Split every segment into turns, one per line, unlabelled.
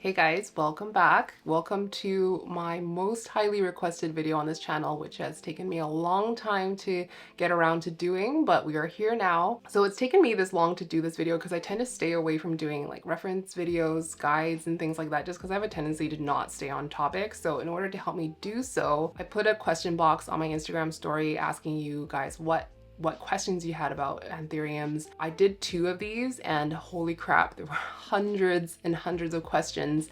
Hey guys, welcome back. Welcome to my most highly requested video on this channel, which has taken me a long time to get around to doing, but we are here now. So it's taken me this long to do this video because I tend to stay away from doing like reference videos, guides, and things like that just because I have a tendency to not stay on topic. So in order to help me do so, I put a question box on my Instagram story asking you guys what questions you had about anthuriums. I did 2 of these and holy crap, there were hundreds and hundreds of questions,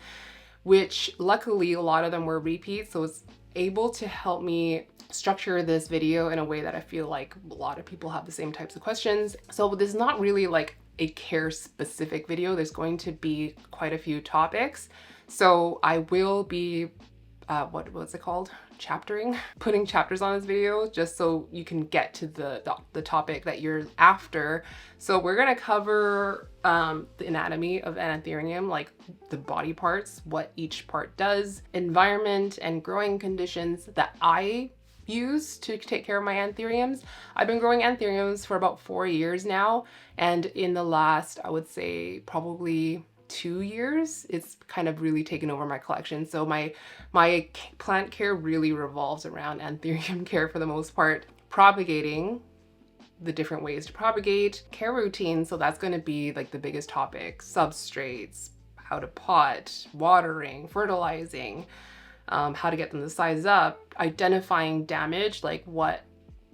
which luckily a lot of them were repeats, so it's able to help me structure this video in a way that I feel like a lot of people have the same types of questions. So this is not really like a care specific video. There's going to be quite a few topics. So I will be what's it called? Chaptering? Putting chapters on this video just so you can get to the topic that you're after. So we're gonna cover the anatomy of an anthurium, like the body parts, what each part does, environment and growing conditions that I use to take care of my anthuriums. I've been growing anthuriums for about 4 years now, and in the last, I would say probably 2 years, it's kind of really taken over my collection. So my plant care really revolves around anthurium care for the most part. Propagating, the different ways to propagate, care routine, so that's going to be like the biggest topic, substrates, how to pot, watering, fertilizing, how to get them to size up, identifying damage, like what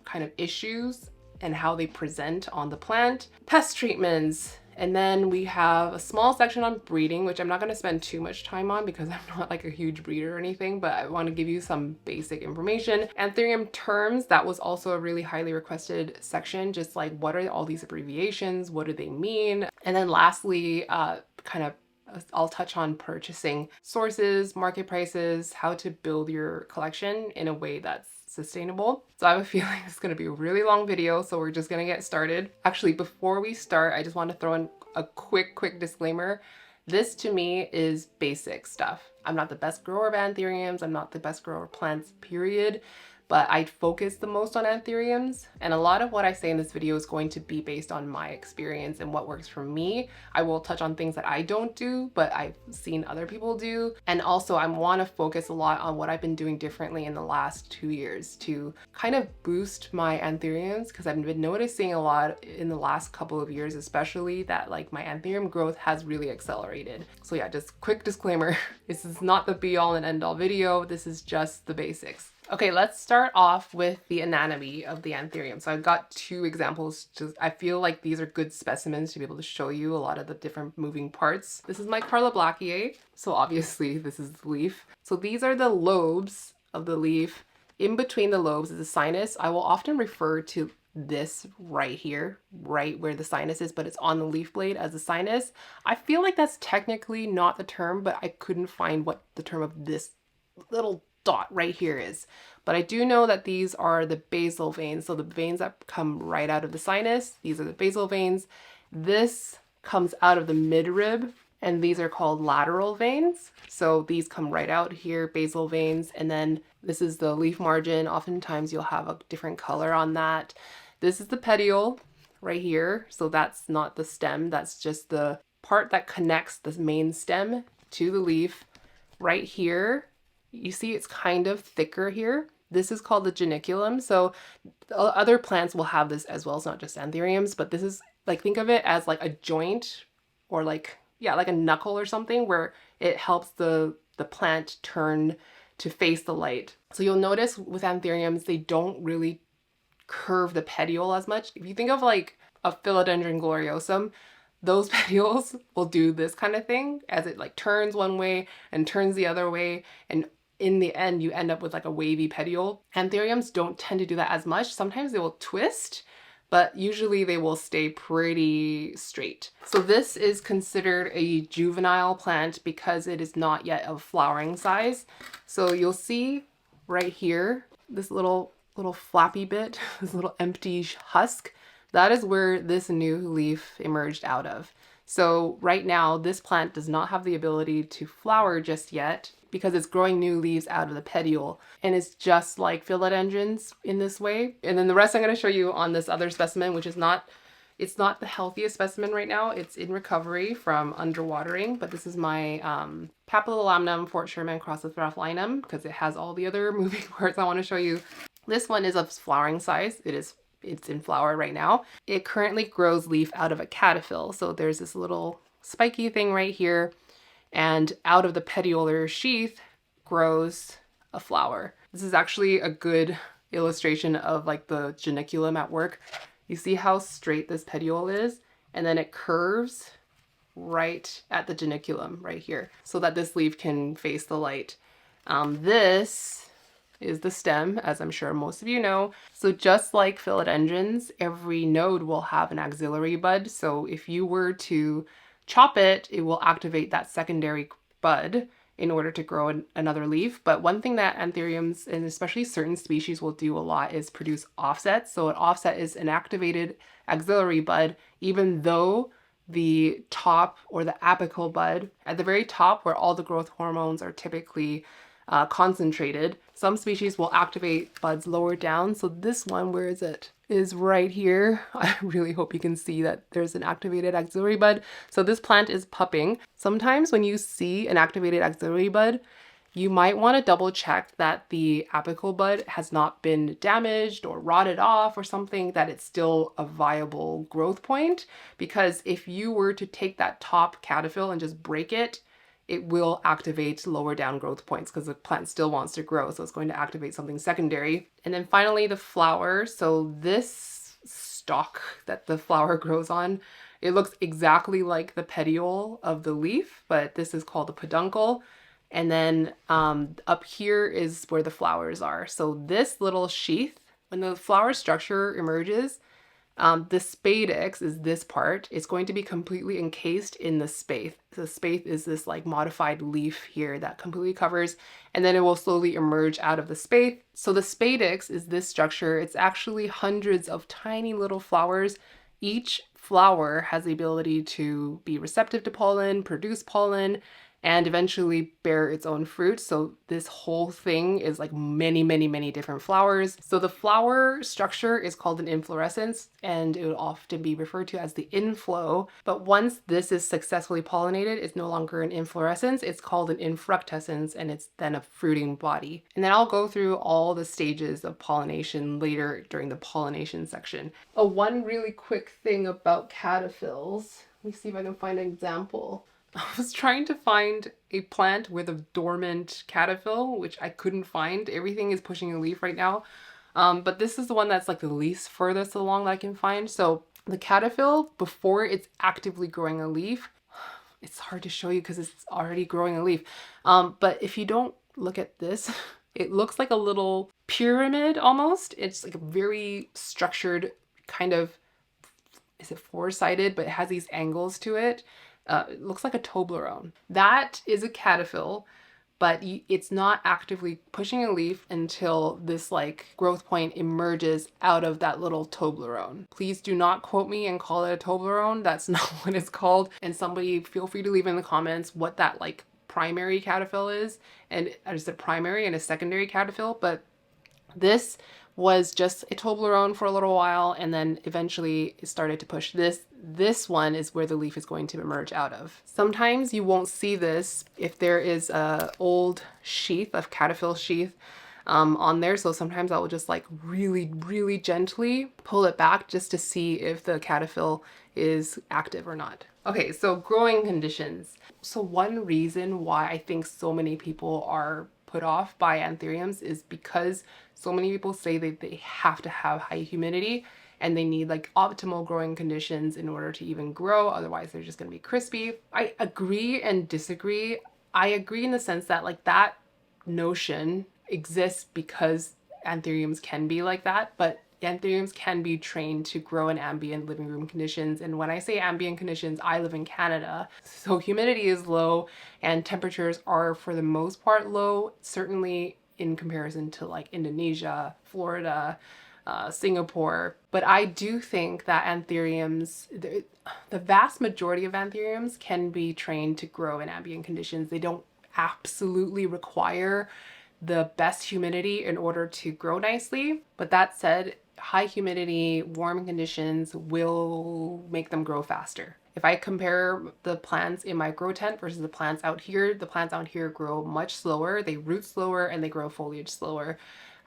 kind of issues and how they present on the plant, pest treatments. And then we have a small section on breeding, which I'm not going to spend too much time on because I'm not like a huge breeder or anything, but I want to give you some basic information. Anthurium terms, that was also a really highly requested section, just like what are all these abbreviations, what do they mean? And then lastly, I'll touch on purchasing sources, market prices, how to build your collection in a way that's sustainable. So I have a feeling it's going to be a really long video, so we're just going to get started. Actually, before we start, I just want to throw in a quick disclaimer. This to me is basic stuff. I'm not the best grower of anthuriums. I'm not the best grower of plants, period. But I focus the most on anthuriums, and a lot of what I say in this video is going to be based on my experience and what works for me. I will touch on things that I don't do, but I've seen other people do. And also I want to focus a lot on what I've been doing differently in the last 2 years to kind of boost my anthuriums, because I've been noticing a lot in the last couple of years, especially that like my anthurium growth has really accelerated. So yeah, just quick disclaimer, this is not the be all and end all video. This is just the basics. Okay, let's start off with the anatomy of the anthurium. So I've got 2 examples. I feel like these are good specimens to be able to show you a lot of the different moving parts. This is my Carla Blackier. So obviously this is the leaf. So these are the lobes of the leaf. In between the lobes is a sinus. I will often refer to this right here, right where the sinus is, but it's on the leaf blade as a sinus. I feel like that's technically not the term, but I couldn't find what the term of this little dot right here is. But I do know that these are the basal veins. So the veins that come right out of the sinus, these are the basal veins. This comes out of the midrib, and these are called lateral veins. So these come right out here, basal veins. And then this is the leaf margin. Oftentimes you'll have a different color on that. This is the petiole right here. So that's not the stem. That's just the part that connects the main stem to the leaf. Right here, you see it's kind of thicker here. This is called the geniculum. So other plants will have this as well. It's not just anthuriums, but this is like, think of it as like a joint or like, yeah, like a knuckle or something where it helps the plant turn to face the light. So you'll notice with anthuriums, they don't really curve the petiole as much. If you think of like a philodendron gloriosum, those petioles will do this kind of thing as it like turns one way and turns the other way, and in the end you end up with like a wavy petiole. Anthuriums don't tend to do that as much. Sometimes they will twist, but usually they will stay pretty straight. So this is considered a juvenile plant because it is not yet of flowering size. So you'll see right here, this little flappy bit, this little empty husk, that is where this new leaf emerged out of. So right now, this plant does not have the ability to flower just yet because it's growing new leaves out of the petiole, and it's just like philodendrons in this way. And then the rest I'm going to show you on this other specimen, which is not It's not the healthiest specimen right now. It's in recovery from underwatering, but this is my papillolamnum Fort Sherman cross with Raphlinum because it has all the other moving parts I want to show you. This one is of flowering size. It's in flower right now. It currently grows leaf out of a caterpillar. So there's this little spiky thing right here, and out of the petiolar sheath grows a flower. This is actually a good illustration of like the geniculum at work. You see how straight this petiole is, and then it curves right at the geniculum right here so that this leaf can face the light. This is the stem, as I'm sure most of you know. So just like philodendrons, every node will have an axillary bud. So if you were to chop it, it will activate that secondary bud in order to grow another leaf. But one thing that anthuriums, and especially certain species, will do a lot is produce offsets. So an offset is an activated axillary bud, even though the top or the apical bud at the very top where all the growth hormones are typically concentrated. Some species will activate buds lower down. So this one, where is it? Is right here. I really hope you can see that there's an activated axillary bud. So this plant is pupping. Sometimes when you see an activated axillary bud, you might want to double check that the apical bud has not been damaged or rotted off or something, that it's still a viable growth point. Because if you were to take that top caterpillar and just break it, it will activate lower down growth points because the plant still wants to grow. So it's going to activate something secondary. And then finally the flower. So this stalk that the flower grows on, it looks exactly like the petiole of the leaf, but this is called a peduncle. And then up here is where the flowers are. So this little sheath, when the flower structure emerges, the spadix is this part. It's going to be completely encased in the spathe. The spathe is this like modified leaf here that completely covers, and then it will slowly emerge out of the spathe. So the spadix is this structure. It's actually hundreds of tiny little flowers. Each flower has the ability to be receptive to pollen, produce pollen, and eventually bear its own fruit. So this whole thing is like many, many, many different flowers. So the flower structure is called an inflorescence, and it will often be referred to as the inflow. But once this is successfully pollinated, it's no longer an inflorescence, it's called an infructescence, and it's then a fruiting body. And then I'll go through all the stages of pollination later during the pollination section. Oh, one really quick thing about caterpillars. Let me see if I can find an example. I was trying to find a plant with a dormant caterpillar, which I couldn't find. Everything is pushing a leaf right now. But this is the one that's like the least furthest along that I can find. So the caterpillar, before it's actively growing a leaf, it's hard to show you because it's already growing a leaf. But if you don't look at this, it looks like a little pyramid almost. It's like a very structured kind of, is it four-sided, but it has these angles to it. It looks like a Toblerone. That is a caterpillar, but it's not actively pushing a leaf until this like growth point emerges out of that little Toblerone. Please do not quote me and call it a Toblerone. That's not what it's called. And somebody feel free to leave in the comments what that like primary caterpillar is. And there's a primary and a secondary caterpillar, but this was just a Toblerone for a little while, and then eventually it started to push this. This one is where the leaf is going to emerge out of. Sometimes you won't see this if there is a old sheath of caterpillar sheath on there. So sometimes I will just like really, really gently pull it back just to see if the caterpillar is active or not. Okay, so growing conditions. So one reason why I think so many people are put off by anthuriums is because so many people say that they have to have high humidity and they need like optimal growing conditions in order to even grow. Otherwise, they're just going to be crispy. I agree and disagree. I agree in the sense that like that notion exists because anthuriums can be like that, but anthuriums can be trained to grow in ambient living room conditions. And when I say ambient conditions, I live in Canada. So humidity is low and temperatures are for the most part low, certainly in comparison to like Indonesia, Florida, Singapore. But I do think that anthuriums, the vast majority of anthuriums can be trained to grow in ambient conditions. They don't absolutely require the best humidity in order to grow nicely. But that said, high humidity, warm conditions will make them grow faster. If I compare the plants in my grow tent versus the plants out here, the plants out here grow much slower, they root slower, and they grow foliage slower.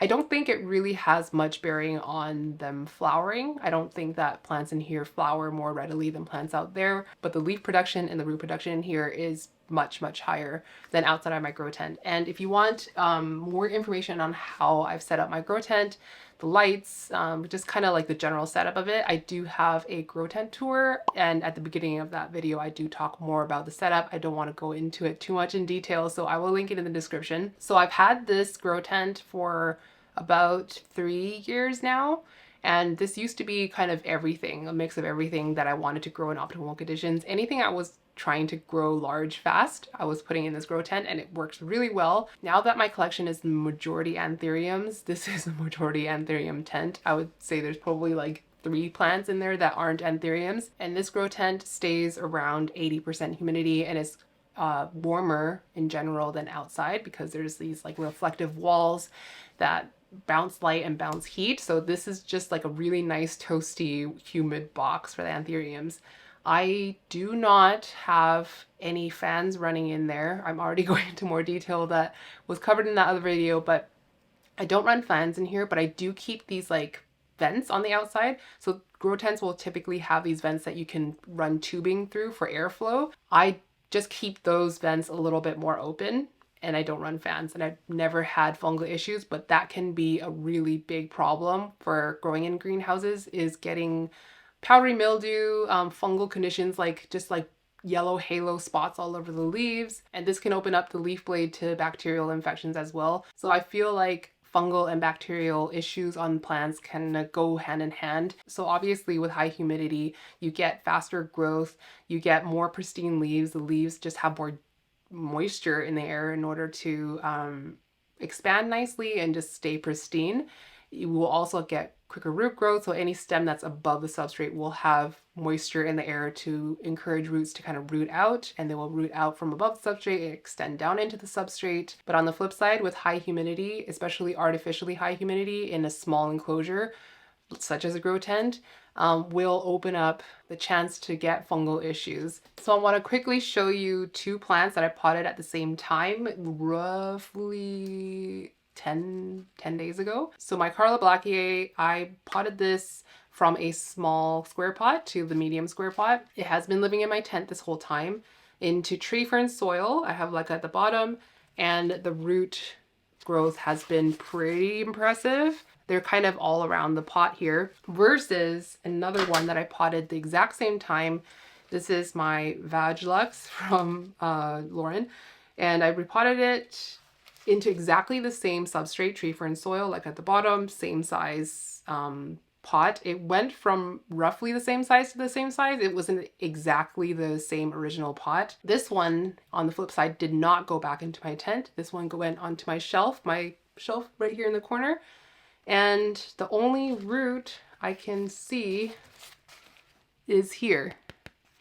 I don't think it really has much bearing on them flowering. I don't think that plants in here flower more readily than plants out there, but the leaf production and the root production in here is much, much higher than outside of my grow tent. And if you want more information on how I've set up my grow tent, the lights, just kind of like the general setup of it, I do have a grow tent tour, and at the beginning of that video I do talk more about the setup. I don't want to go into it too much in detail, so I will link it in the description. So I've had this grow tent for about 3 years now, and this used to be kind of everything, a mix of everything that I wanted to grow in optimal conditions. Anything I was trying to grow large fast, I was putting in this grow tent, and it works really well. Now that my collection is majority anthuriums, this is a majority anthurium tent. I would say there's probably like 3 plants in there that aren't anthuriums, and this grow tent stays around 80% humidity and is warmer in general than outside because there's these like reflective walls that bounce light and bounce heat. So this is just like a really nice toasty humid box for the anthuriums. I do not have any fans running in there. I'm already going into more detail that was covered in that other video, but I don't run fans in here, but I do keep these like vents on the outside. So grow tents will typically have these vents that you can run tubing through for airflow. I just keep those vents a little bit more open, and I don't run fans, and I've never had fungal issues, but that can be a really big problem for growing in greenhouses, is getting powdery mildew, fungal conditions like just like yellow halo spots all over the leaves, and this can open up the leaf blade to bacterial infections as well. So I feel like fungal and bacterial issues on plants can go hand in hand. So obviously with high humidity, you get faster growth, you get more pristine leaves. The leaves just have more moisture in the air in order to expand nicely and just stay pristine. You will also get quicker root growth, so any stem that's above the substrate will have moisture in the air to encourage roots to kind of root out, and they will root out from above the substrate and extend down into the substrate. But on the flip side, with high humidity, especially artificially high humidity in a small enclosure, such as a grow tent, will open up the chance to get fungal issues. So I want to quickly show you 2 plants that I potted at the same time, roughly 10 days ago. So my Carla Blackier, I potted this from a small square pot to the medium square pot. It has been living in my tent this whole time, into tree fern soil. I have like at the bottom, and the root growth has been pretty impressive. They're kind of all around the pot here, versus another one that I potted the exact same time. This is my Vaglux from Lauren, and I repotted it into exactly the same substrate, tree fern soil, like at the bottom, same size pot. It went from roughly the same size to the same size. It wasn't exactly the same original pot. This one, on the flip side, did not go back into my tent. This one went onto my shelf right here in the corner. And the only root I can see is here.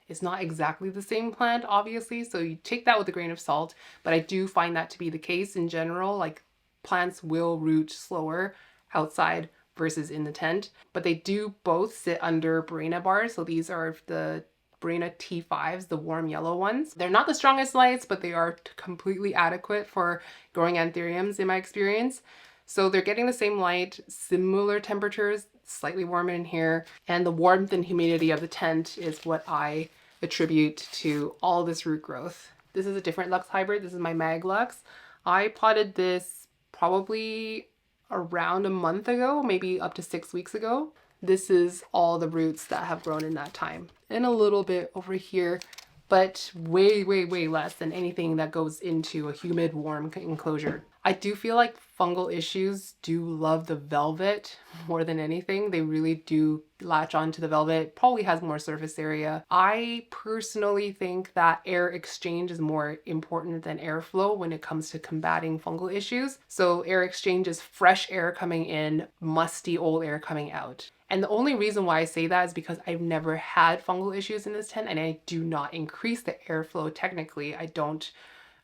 It's not exactly the same plant, obviously, so you take that with a grain of salt, but I do find that to be the case in general. Like, plants will root slower outside versus in the tent, but they do both sit under Barina bars. So these are the Barina T5s, the warm yellow ones. They're not the strongest lights, but they are completely adequate for growing anthuriums in my experience. So they're getting the same light, similar temperatures, slightly warmer in here, and the warmth and humidity of the tent is what I attribute to all this root growth. This is a different Lux hybrid. This is my Mag Lux. I potted this probably around a month ago, maybe up to 6 weeks ago. This is all the roots that have grown in that time, and a little bit over here, but way, way, way less than anything that goes into a humid, warm enclosure. I do feel like fungal issues do love the velvet more than anything. They really do latch onto the velvet. Probably has more surface area. I personally think that air exchange is more important than airflow when it comes to combating fungal issues. So air exchange is fresh air coming in, musty old air coming out. And the only reason why I say that is because I've never had fungal issues in this tent, and I do not increase the airflow technically. I don't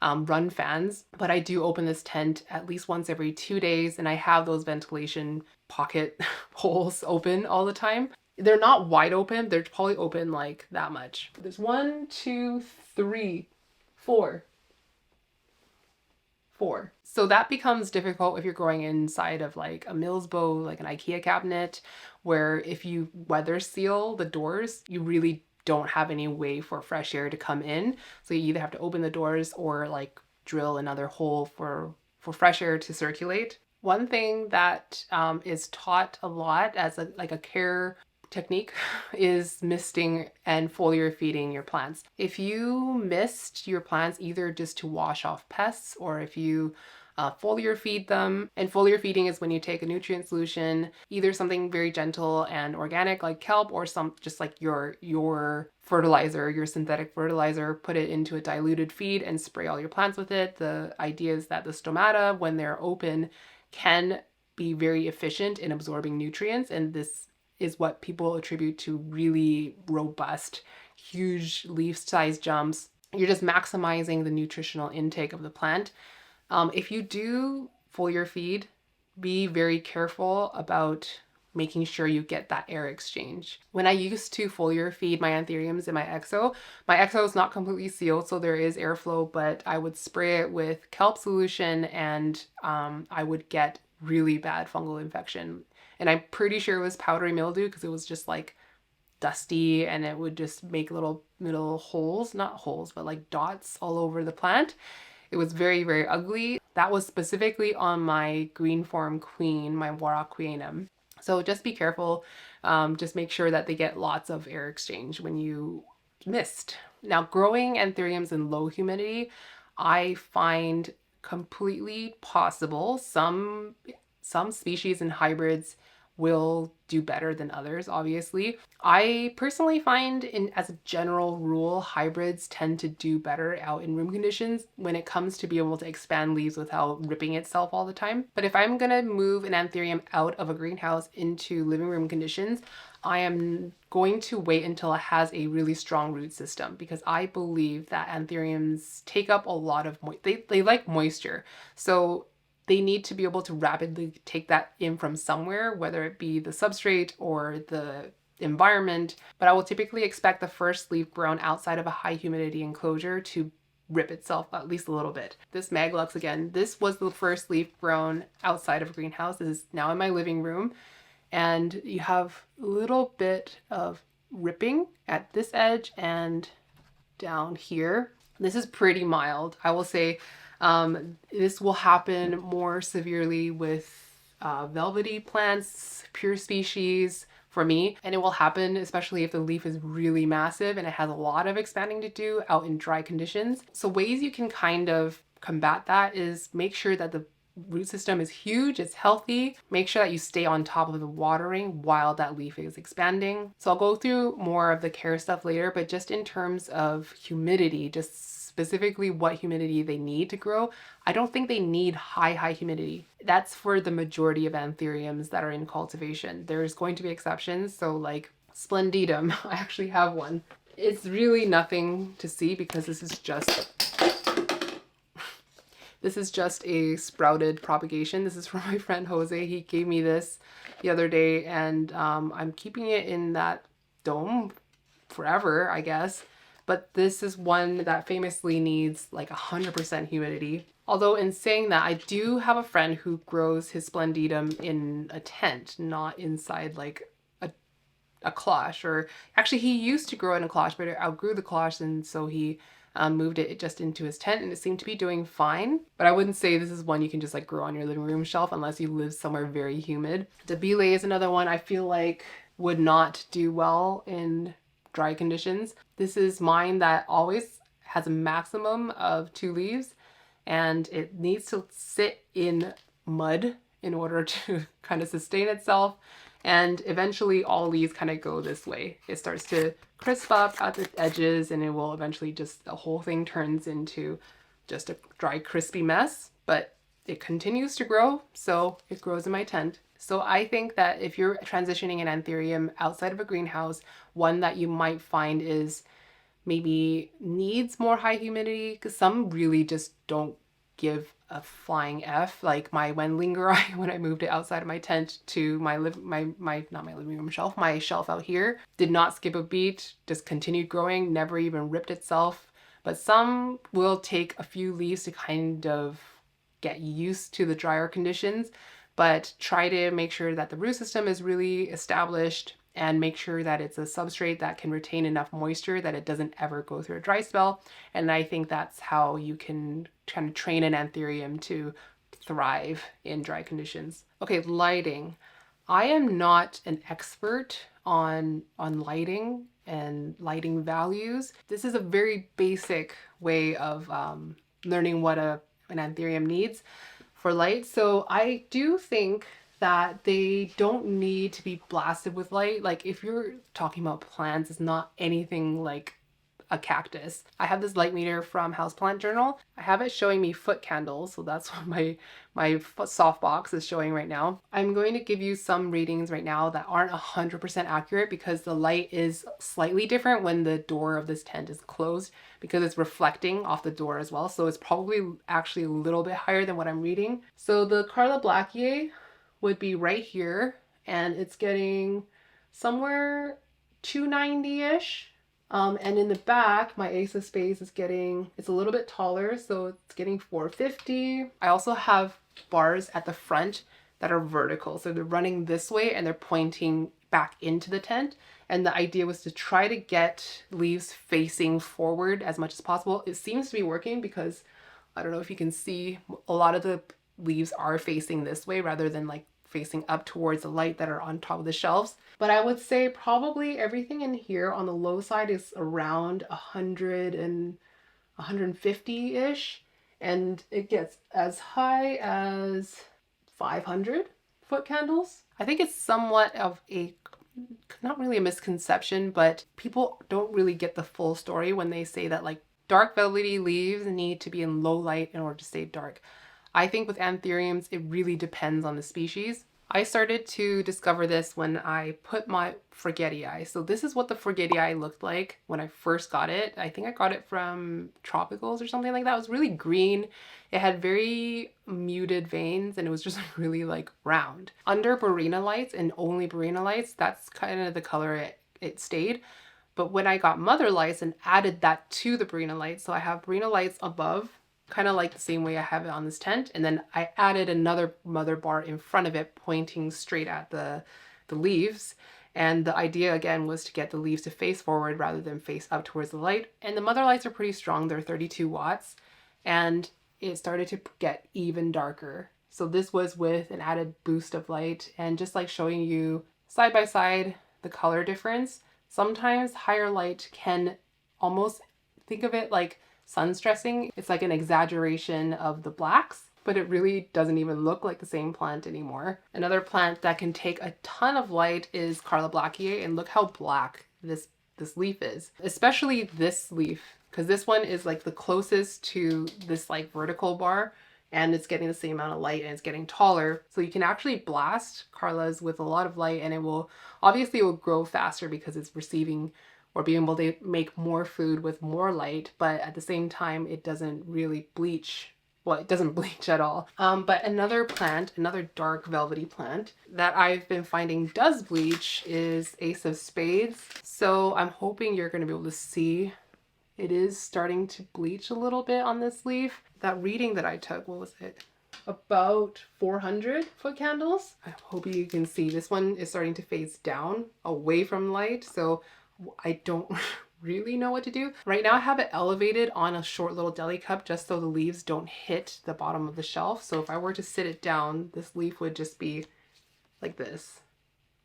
run fans, but I do open this tent at least once every 2 days, and I have those ventilation pocket holes open all the time. They're not wide open, they're probably open like that much. There's 1, 2, 3, 4. So that becomes difficult if you're growing inside of like a Mills bow, like an IKEA cabinet, where if you weather seal the doors, you really don't have any way for fresh air to come in. So you either have to open the doors or like drill another hole for fresh air to circulate. One thing that is taught a lot as a care technique is misting and foliar feeding your plants. If you mist your plants either just to wash off pests, or if you foliar feed them. And foliar feeding is when you take a nutrient solution, either something very gentle and organic like kelp, or some just like your fertilizer, your synthetic fertilizer, put it into a diluted feed and spray all your plants with it. The idea is that the stomata, when they're open, can be very efficient in absorbing nutrients, and this is what people attribute to really robust, huge leaf size jumps. You're just maximizing the nutritional intake of the plant. If you do foliar feed, be very careful about making sure you get that air exchange. When I used to foliar feed my anthuriums in my exo is not completely sealed, so there is airflow, but I would spray it with kelp solution, and I would get really bad fungal infection. And I'm pretty sure it was powdery mildew because it was just like dusty, and it would just make little holes, not holes, but like dots all over the plant. It was very, very ugly. That was specifically on my green form queen, my Warocqueanum. So just be careful. Just make sure that they get lots of air exchange when you mist. Now, growing anthuriums in low humidity, I find completely possible. Some species and hybrids will do better than others, obviously. I personally find, as a general rule, hybrids tend to do better out in room conditions when it comes to be able to expand leaves without ripping itself all the time. But if I'm gonna move an anthurium out of a greenhouse into living room conditions, I am going to wait until it has a really strong root system, because I believe that anthuriums take up a lot of they like moisture. So they need to be able to rapidly take that in from somewhere, whether it be the substrate or the environment. But I will typically expect the first leaf grown outside of a high humidity enclosure to rip itself at least a little bit. This Maglux, again, this was the first leaf grown outside of a greenhouse. This is now in my living room. And you have a little bit of ripping at this edge and down here. This is pretty mild, I will say. This will happen more severely with velvety plants, pure species for me, and it will happen especially if the leaf is really massive and it has a lot of expanding to do out in dry conditions. So ways you can kind of combat that is make sure that the root system is huge, it's healthy. Make sure that you stay on top of the watering while that leaf is expanding. So I'll go through more of the care stuff later, but just in terms of humidity, just specifically what humidity they need to grow, I don't think they need high humidity. That's for the majority of anthuriums that are in cultivation. There's going to be exceptions, so like splendidum, I actually have one. It's really nothing to see because this is just a sprouted propagation. This is from my friend Jose. He gave me this the other day, and I'm keeping it in that dome forever, I guess. But this is one that famously needs like 100% humidity. Although in saying that, I do have a friend who grows his splendidum in a tent, not inside like a cloche. Or actually, he used to grow in a cloche, but it outgrew the cloche, and so he moved it just into his tent, and it seemed to be doing fine. But I wouldn't say this is one you can just like grow on your living room shelf unless you live somewhere very humid. Debile is another one I feel like would not do well in dry conditions. This is mine that always has a maximum of 2 leaves, and it needs to sit in mud in order to kind of sustain itself. And eventually all leaves kind of go this way. It starts to crisp up at the edges, and it will eventually just, the whole thing turns into just a dry, crispy mess. But it continues to grow, so it grows in my tent. So I think that if you're transitioning an anthurium outside of a greenhouse, one that you might find is maybe needs more high humidity, because some really just don't give a flying F. Like my Wendlinger, when I moved it outside of my tent to my not my living room shelf, my shelf out here, did not skip a beat, just continued growing, never even ripped itself. But some will take a few leaves to kind of get used to the drier conditions, but try to make sure that the root system is really established and make sure that it's a substrate that can retain enough moisture that it doesn't ever go through a dry spell. And I think that's how you can kind of train an anthurium to thrive in dry conditions. Okay, lighting. I am not an expert on lighting and lighting values. This is a very basic way of learning what an anthurium needs for light. So I do think that they don't need to be blasted with light. Like if you're talking about plants, it's not anything like a cactus. I have this light meter from Houseplant Journal. I have it showing me foot candles, so that's what my softbox is showing right now. I'm going to give you some readings right now that aren't 100% accurate because the light is slightly different when the door of this tent is closed because it's reflecting off the door as well. So it's probably actually a little bit higher than what I'm reading. So the Carla Blackier would be right here and it's getting somewhere 290-ish. And in the back, my ace of spades is it's a little bit taller, so it's getting 450. I also have bars at the front that are vertical. So they're running this way and they're pointing back into the tent. And the idea was to try to get leaves facing forward as much as possible. It seems to be working because I don't know if you can see, a lot of the leaves are facing this way rather than like facing up towards the light that are on top of the shelves. But I would say probably everything in here on the low side is around 100 and 150-ish. And it gets as high as 500 foot candles. I think it's somewhat of a, not really a misconception, but people don't really get the full story when they say that like dark velvety leaves need to be in low light in order to stay dark. I think with anthuriums, it really depends on the species. I started to discover this when I put my forgetii. So this is what the forgetii looked like when I first got it. I think I got it from Tropicals or something like that. It was really green. It had very muted veins and it was just really like round. Under Barina lights and only Barina lights, that's kind of the color it stayed. But when I got mother lights and added that to the Barina lights, so I have Barina lights above, kind of like the same way I have it on this tent. And then I added another mother bar in front of it pointing straight at the leaves. And the idea again was to get the leaves to face forward rather than face up towards the light. And the mother lights are pretty strong. They're 32 watts. And it started to get even darker. So this was with an added boost of light and just like showing you side by side the color difference. Sometimes higher light can almost, think of it like sun stressing. It's like an exaggeration of the blacks, but it really doesn't even look like the same plant anymore. Another plant that can take a ton of light is Carla Blackier, and look how black this leaf is, especially this leaf, because this one is like the closest to this like vertical bar and it's getting the same amount of light and it's getting taller. So you can actually blast Carlas with a lot of light and it will grow faster because it's receiving or being able to make more food with more light, but at the same time, it doesn't really bleach. Well, it doesn't bleach at all. But another plant, another dark velvety plant that I've been finding does bleach is Ace of Spades. So I'm hoping you're gonna be able to see it is starting to bleach a little bit on this leaf. That reading that I took, what was it? About 400 foot candles. I hope you can see this one is starting to phase down away from light. So I don't really know what to do. Right now I have it elevated on a short little deli cup just so the leaves don't hit the bottom of the shelf. So if I were to sit it down, this leaf would just be like this,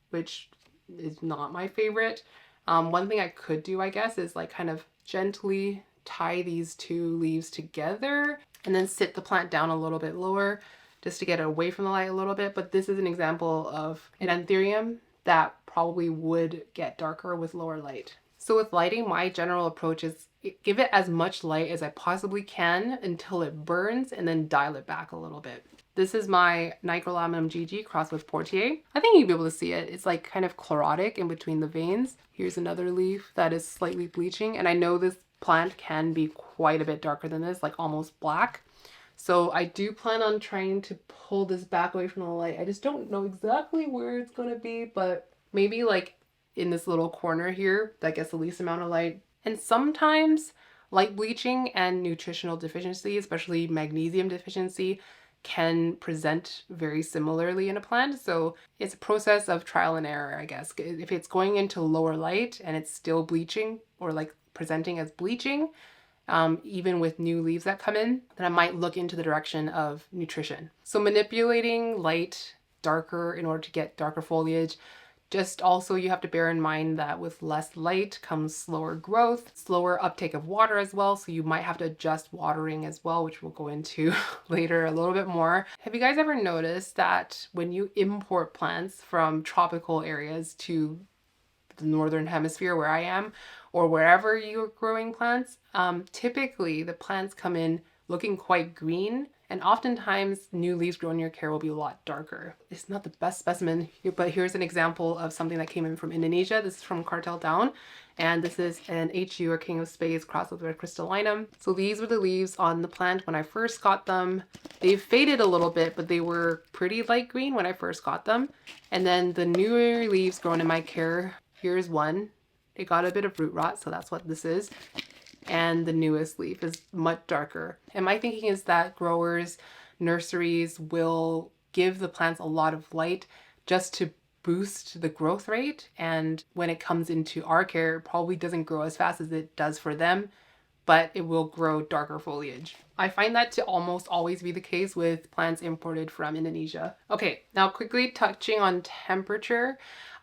which is not my favorite. One thing I could do, I guess, is like kind of gently tie these two leaves together and then sit the plant down a little bit lower just to get it away from the light a little bit. But this is an example of an anthurium that probably would get darker with lower light. So with lighting, my general approach is give it as much light as I possibly can until it burns and then dial it back a little bit. This is my Nitrolaminum GG crossed with Portier. I think you'll be able to see it. It's like kind of chlorotic in between the veins. Here's another leaf that is slightly bleaching. And I know this plant can be quite a bit darker than this, like almost black. So I do plan on trying to pull this back away from the light. I just don't know exactly where it's going to be, but maybe like in this little corner here that gets the least amount of light. And sometimes light bleaching and nutritional deficiency, especially magnesium deficiency, can present very similarly in a plant. So it's a process of trial and error, I guess. If it's going into lower light and it's still bleaching or like presenting as bleaching, even with new leaves that come in, then I might look into the direction of nutrition. So manipulating light darker in order to get darker foliage. Just also you have to bear in mind that with less light comes slower growth, slower uptake of water as well. So you might have to adjust watering as well, which we'll go into later a little bit more. Have you guys ever noticed that when you import plants from tropical areas to the northern hemisphere where I am, or wherever you're growing plants, typically the plants come in looking quite green, and oftentimes new leaves grown in your care will be a lot darker. It's not the best specimen, but here's an example of something that came in from Indonesia. This is from Cartel Down, and this is an HU or King of Spades crossed with Red Crystallinum. So these were the leaves on the plant when I first got them. They've faded a little bit, but they were pretty light green when I first got them. And then the newer leaves grown in my care, here's one. It got a bit of root rot, so that's what this is. And the newest leaf is much darker. And my thinking is that growers, nurseries will give the plants a lot of light just to boost the growth rate. And when it comes into our care, it probably doesn't grow as fast as it does for them, but it will grow darker foliage. I find that to almost always be the case with plants imported from Indonesia. Okay, now quickly touching on temperature.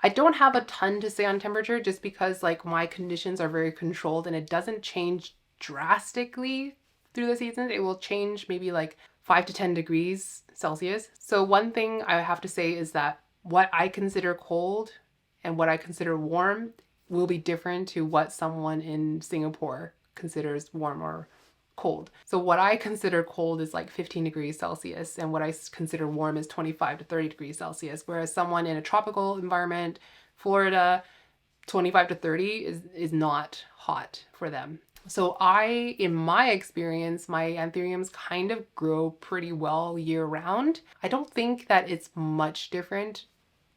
I don't have a ton to say on temperature just because like my conditions are very controlled and it doesn't change drastically through the seasons. It will change maybe like 5 to 10 degrees Celsius. So one thing I have to say is that what I consider cold and what I consider warm will be different to what someone in Singapore considers warm or cold. So what I consider cold is like 15 degrees Celsius, and what I consider warm is 25 to 30 degrees Celsius, whereas someone in a tropical environment, Florida, 25 to 30 is not hot for them. So in my experience, my anthuriums kind of grow pretty well year round. I don't think that it's much different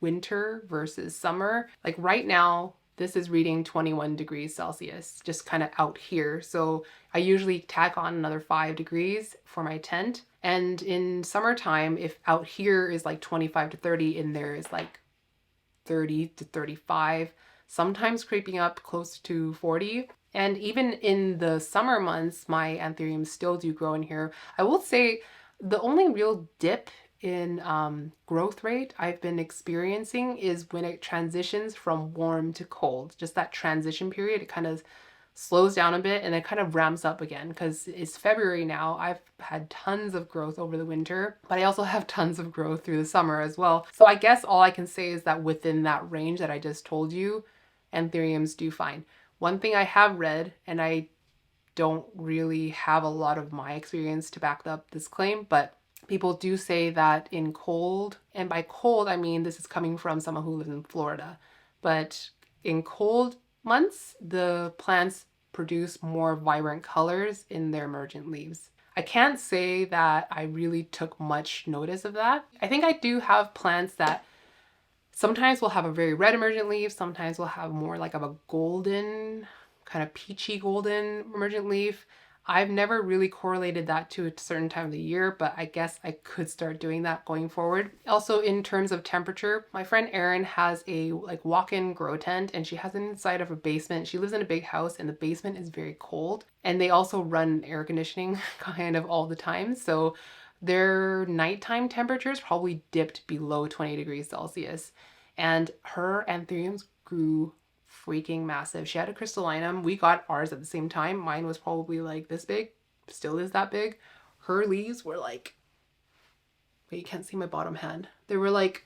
winter versus summer. Like right now, this is reading 21 degrees Celsius, just kind of out here. So I usually tack on another 5 degrees for my tent. And in summertime, if out here is like 25 to 30, in there is like 30 to 35, sometimes creeping up close to 40. And even in the summer months, my anthuriums still do grow in here. I will say the only real dip in growth rate I've been experiencing is when it transitions from warm to cold. Just that transition period, it kind of slows down a bit and it kind of ramps up again because it's February now. I've had tons of growth over the winter, but I also have tons of growth through the summer as well. So I guess all I can say is that within that range that I just told you, anthuriums do fine. One thing I have read, and I don't really have a lot of my experience to back up this claim, but people do say that in cold, and by cold I mean this is coming from someone who lives in Florida, but in cold months, the plants produce more vibrant colors in their emergent leaves. I can't say that I really took much notice of that. I think I do have plants that sometimes will have a very red emergent leaf, sometimes will have more like of a golden, kind of peachy golden emergent leaf. I've never really correlated that to a certain time of the year, but I guess I could start doing that going forward. Also, in terms of temperature, my friend Erin has a like walk-in grow tent and she has it inside of a basement. She lives in a big house and the basement is very cold. And they also run air conditioning kind of all the time. So their nighttime temperatures probably dipped below 20 degrees Celsius. And her anthuriums grew freaking massive. She had a crystallinum. We got ours at the same time. Mine was probably like this big, still is that big. Her leaves were like, wait, you can't see my bottom hand. They were like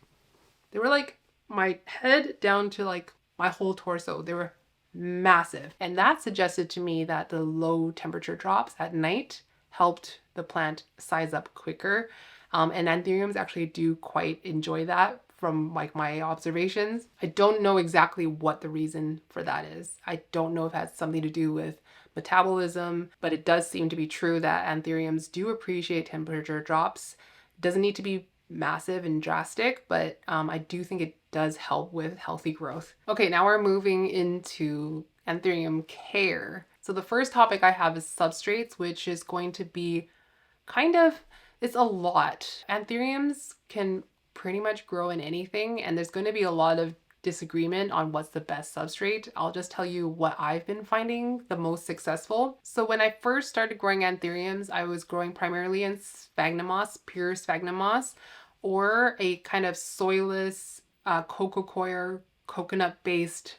my head down to like my whole torso. They were massive. And that suggested to me that the low temperature drops at night helped the plant size up quicker. And anthuriums actually do quite enjoy that from like my observations. I don't know exactly what the reason for that is. I don't know if it has something to do with metabolism, but it does seem to be true that anthuriums do appreciate temperature drops. It doesn't need to be massive and drastic, but I do think it does help with healthy growth. Okay, now we're moving into anthurium care. So the first topic I have is substrates, which is going to be kind of, it's a lot. Anthuriums can pretty much grow in anything, and there's going to be a lot of disagreement on what's the best substrate. I'll just tell you what I've been finding the most successful. So when I first started growing anthuriums, I was growing primarily in sphagnum moss, pure sphagnum moss, or a kind of soilless coco coir coconut-based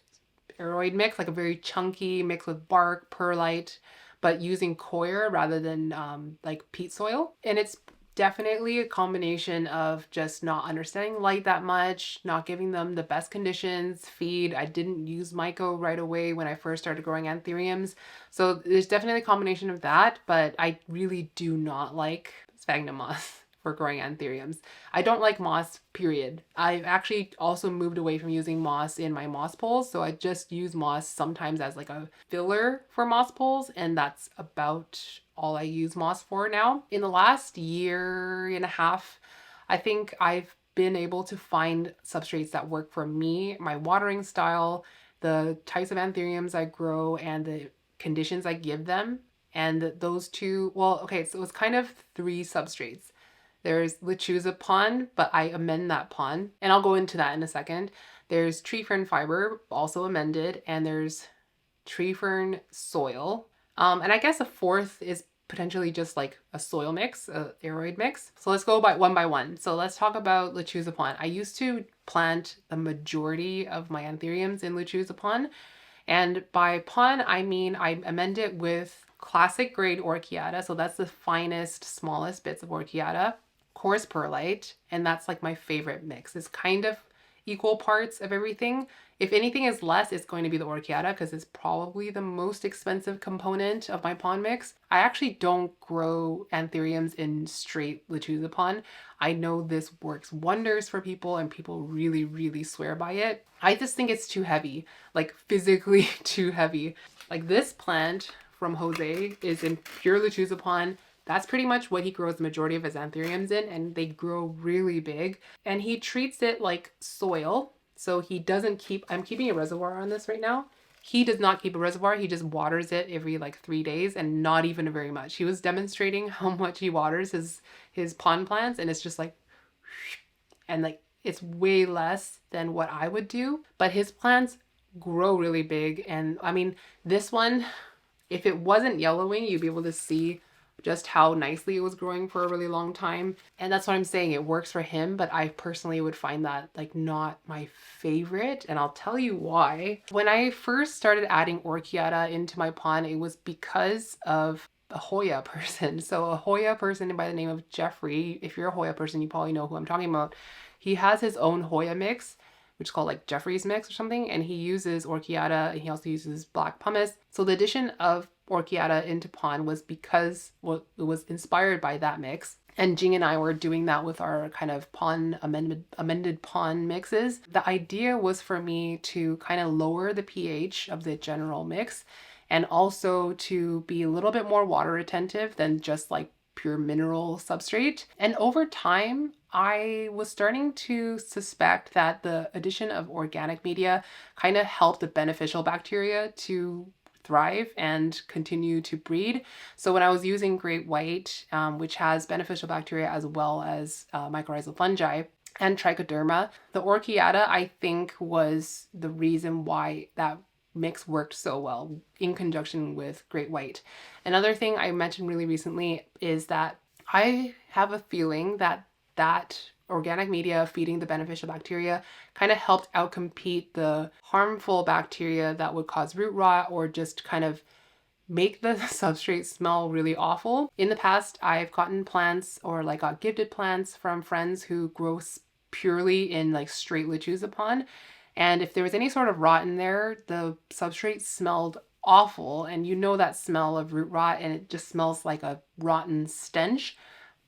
aroid mix, like a very chunky mix with bark, perlite, but using coir rather than like peat soil. And it's definitely a combination of just not understanding light that much, not giving them the best conditions, feed. I didn't use myco right away when I first started growing anthuriums. So there's definitely a combination of that, but I really do not like sphagnum moss for growing anthuriums. I don't like moss, period. I've actually also moved away from using moss in my moss poles, so I just use moss sometimes as like a filler for moss poles, and that's about all I use moss for now. In the last year and a half, I think I've been able to find substrates that work for me, my watering style, the types of anthuriums I grow, and the conditions I give them. And those two, well, okay, so it's kind of three substrates. There's lechuza pon, but I amend that pon, and I'll go into that in a second. There's tree fern fiber, also amended, and there's tree fern soil. And I guess a fourth is potentially just like a soil mix, a aroid mix. So let's go by one. So let's talk about lechuza pon. I used to plant the majority of my anthuriums in lechuza pon, and by pon I mean I amend it with classic grade orchiata. So that's the finest, smallest bits of orchiata, coarse perlite, and that's like my favorite mix. It's kind of equal parts of everything. If anything is less, it's going to be the orchiata because it's probably the most expensive component of my pon mix. I actually don't grow anthuriums in straight lechuza pon. I know this works wonders for people and people really, really swear by it. I just think it's too heavy, like physically too heavy. Like this plant from Jose is in pure lechuza pon. That's pretty much what he grows the majority of his anthuriums in, and they grow really big. And he treats it like soil. So he doesn't keep, I'm keeping a reservoir on this right now. He does not keep a reservoir. He just waters it every like 3 days, and not even very much. He was demonstrating how much he waters his pon plants, and it's just like, and like it's way less than what I would do. But his plants grow really big. And I mean, this one, if it wasn't yellowing, you'd be able to see just how nicely it was growing for a really long time. And that's what I'm saying. It works for him, but I personally would find that like not my favorite. And I'll tell you why. When I first started adding orchiata into my pond, it was because of a Hoya person. So a Hoya person by the name of Jeffrey, if you're a Hoya person, you probably know who I'm talking about. He has his own Hoya mix, which is called like Jeffrey's mix or something. And he uses orchiata, and he also uses black pumice. So the addition of orchiata into pon was because, well, it was inspired by that mix. And Jing and I were doing that with our kind of pon amended pon mixes. The idea was for me to kind of lower the pH of the general mix, and also to be a little bit more water retentive than just like pure mineral substrate. And over time, I was starting to suspect that the addition of organic media kind of helped the beneficial bacteria to thrive and continue to breed. So when I was using Great White, which has beneficial bacteria as well as mycorrhizal fungi and trichoderma, the orchiata I think was the reason why that mix worked so well in conjunction with Great White. Another thing I mentioned really recently is that I have a feeling that organic media feeding the beneficial bacteria kind of helped outcompete the harmful bacteria that would cause root rot or just kind of make the substrate smell really awful. In the past, I've gotten plants or like got gifted plants from friends who grow purely in like straight lechuza pon. And if there was any sort of rot in there, the substrate smelled awful. And you know that smell of root rot, and it just smells like a rotten stench.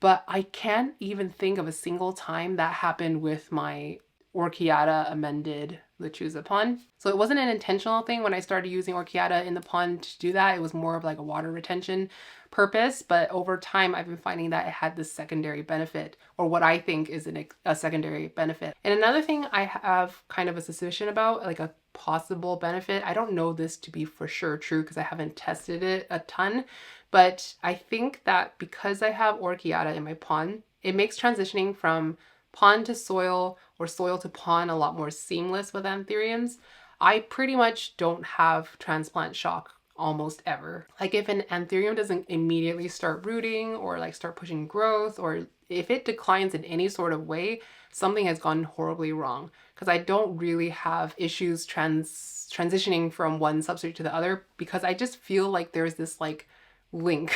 but I can't even think of a single time that happened with my Orchiata amended lechuza pond. So it wasn't an intentional thing when I started using Orchiata in the pond to do that. It was more of like a water retention purpose, but over time I've been finding that it had this secondary benefit, or what I think is a secondary benefit. And another thing I have kind of a suspicion about, like a possible benefit, I don't know this to be for sure true because I haven't tested it a ton, but I think that because I have Orchiata in my pond, it makes transitioning from pond to soil or soil to pond a lot more seamless with anthuriums. I pretty much don't have transplant shock almost ever. Like if an anthurium doesn't immediately start rooting or like start pushing growth, or if it declines in any sort of way, something has gone horribly wrong, because I don't really have issues transitioning from one substrate to the other, because I just feel like there's this like link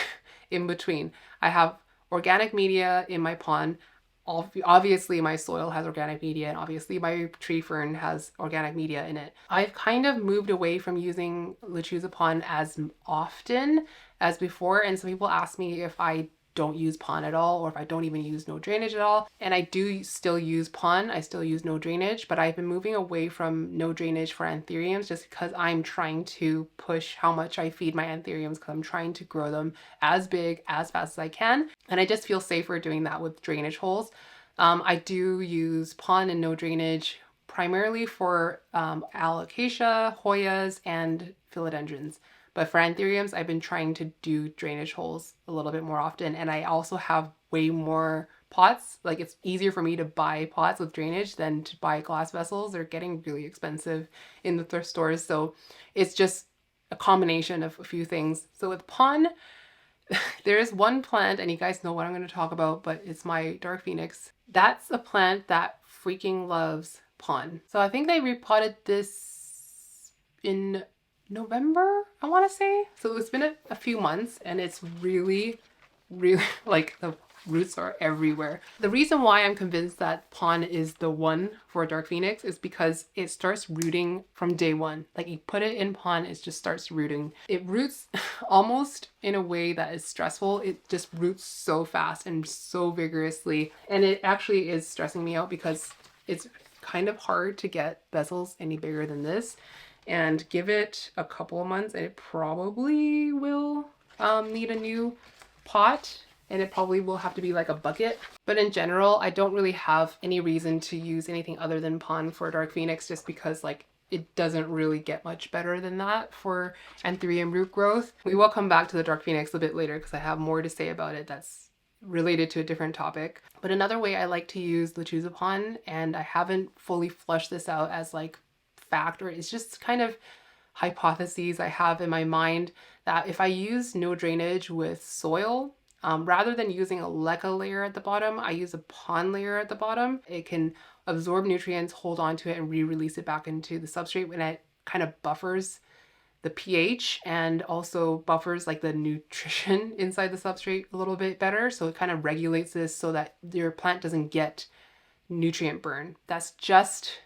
in between. I have organic media in my pond. Obviously my soil has organic media, and obviously my tree fern has organic media in it. I've kind of moved away from using lechuza pond as often as before, and some people ask me if I don't use pond at all, or if I don't even use no drainage at all. And I do still use pond, I still use no drainage, but I've been moving away from no drainage for anthuriums just because I'm trying to push how much I feed my anthuriums, because I'm trying to grow them as big as fast as I can. And I just feel safer doing that with drainage holes. I do use pond and no drainage primarily for alocasia, Hoyas, and philodendrons. But for anthuriums, I've been trying to do drainage holes a little bit more often. And I also have way more pots. Like it's easier for me to buy pots with drainage than to buy glass vessels. They're getting really expensive in the thrift stores. So it's just a combination of a few things. So with pond, there is one plant, and you guys know what I'm going to talk about, but it's my dark phoenix. That's a plant that freaking loves pond. So I think they repotted this in November, I want to say. So it's been a few months, and it's really, really like the roots are everywhere. The reason why I'm convinced that pond is the one for dark phoenix is because it starts rooting from day one. Like you put it in pond, it just starts rooting. It roots almost in a way that is stressful. It just roots so fast and so vigorously. And it actually is stressing me out because it's kind of hard to get vessels any bigger than this. And give it a couple of months and it probably will need a new pot. And it probably will have to be like a bucket. But in general, I don't really have any reason to use anything other than pond for dark phoenix, just because like it doesn't really get much better than that for anthurium root growth. We will come back to the dark phoenix a bit later because I have more to say about it that's related to a different topic. But another way I like to use lechuza pond, and I haven't fully flushed this out as like fact, or it's just kind of hypotheses I have in my mind, that if I use no drainage with soil, rather than using a leca layer at the bottom, I use a pond layer at the bottom. It can absorb nutrients, hold on to it, and re-release it back into the substrate, when it kind of buffers the pH and also buffers like the nutrition inside the substrate a little bit better. So it kind of regulates this so that your plant doesn't get nutrient burn. That's just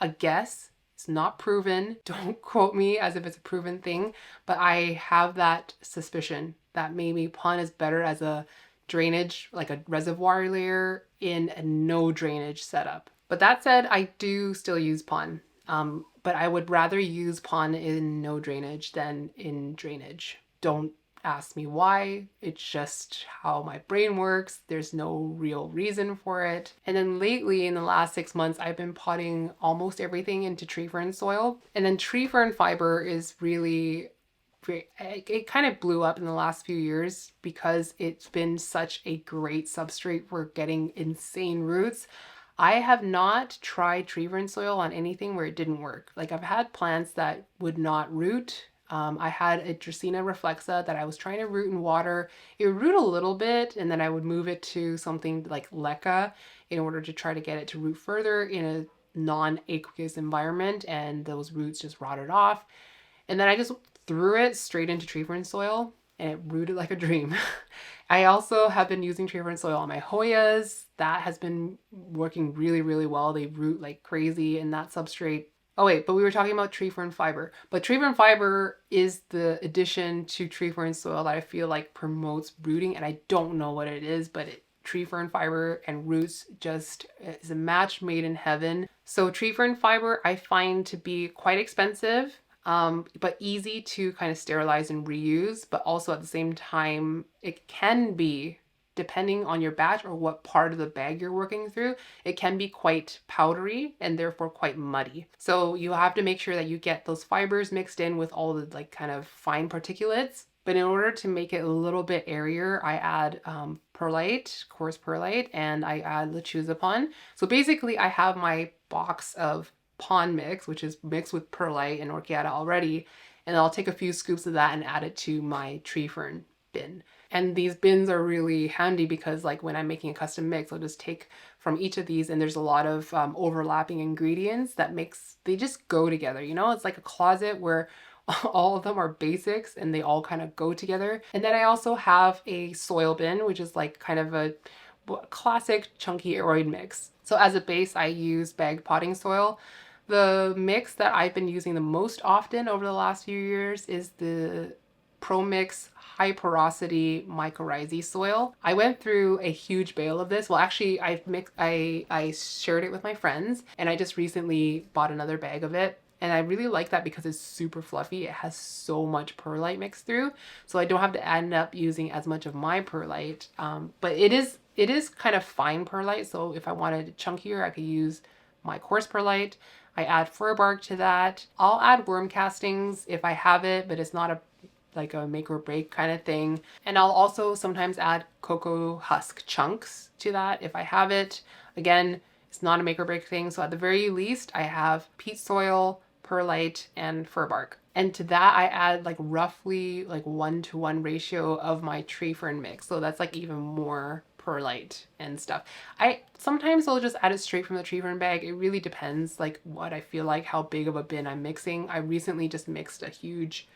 a guess. It's not proven. Don't quote me as if it's a proven thing, but I have that suspicion that maybe pond is better as a drainage, like a reservoir layer in a no drainage setup. But that said, I do still use pond, but I would rather use pond in no drainage than in drainage. Don't ask me why. It's just how my brain works. There's no real reason for it. And then lately, in the last 6 months, I've been potting almost everything into tree fern soil. And then tree fern fiber is really, it kind of blew up in the last few years because it's been such a great substrate for getting insane roots. I have not tried tree fern soil on anything where it didn't work. Like I've had plants that would not root. I had a Dracaena reflexa that I was trying to root in water. It would root a little bit, and then I would move it to something like leca in order to try to get it to root further in a non-aqueous environment, and those roots just rotted off. And then I just threw it straight into tree fern soil, and it rooted like a dream. I also have been using tree fern soil on my Hoyas. That has been working really, really well. They root like crazy in that substrate. Oh wait, but we were talking about tree fern fiber. But tree fern fiber is the addition to tree fern soil that I feel like promotes rooting, and I don't know what it is, but tree fern fiber and roots just is a match made in heaven. So tree fern fiber I find to be quite expensive, but easy to kind of sterilize and reuse, but also at the same time, it can be, depending on your batch or what part of the bag you're working through, it can be quite powdery and therefore quite muddy. So you have to make sure that you get those fibers mixed in with all the like kind of fine particulates. But in order to make it a little bit airier, I add perlite, coarse perlite, and I add lechuzapon. So basically I have my box of pond mix, which is mixed with perlite and orchiata already, and I'll take a few scoops of that and add it to my tree fern bin. And these bins are really handy because like when I'm making a custom mix, I'll just take from each of these, and there's a lot of overlapping ingredients that they just go together. You know, it's like a closet where all of them are basics and they all kind of go together. And then I also have a soil bin, which is like kind of a classic chunky aeroid mix. So as a base, I use bagged potting soil. The mix that I've been using the most often over the last few years is the ProMix high porosity mycorrhizae soil. I went through a huge bale of this. Well, actually, I shared it with my friends, and I just recently bought another bag of it. And I really like that because it's super fluffy. It has so much perlite mixed through, so I don't have to end up using as much of my perlite. But it is kind of fine perlite, so if I wanted it chunkier, I could use my coarse perlite. I add fir bark to that. I'll add worm castings if I have it, but it's not like a make or break kind of thing. And I'll also sometimes add cocoa husk chunks to that if I have it. Again, it's not a make or break thing. So at the very least, I have peat soil, perlite, and fir bark. And to that, I add like roughly like 1-to-1 ratio of my tree fern mix. So that's like even more perlite and stuff. I sometimes I'll just add it straight from the tree fern bag. It really depends like what I feel like, how big of a bin I'm mixing. I recently just mixed a huge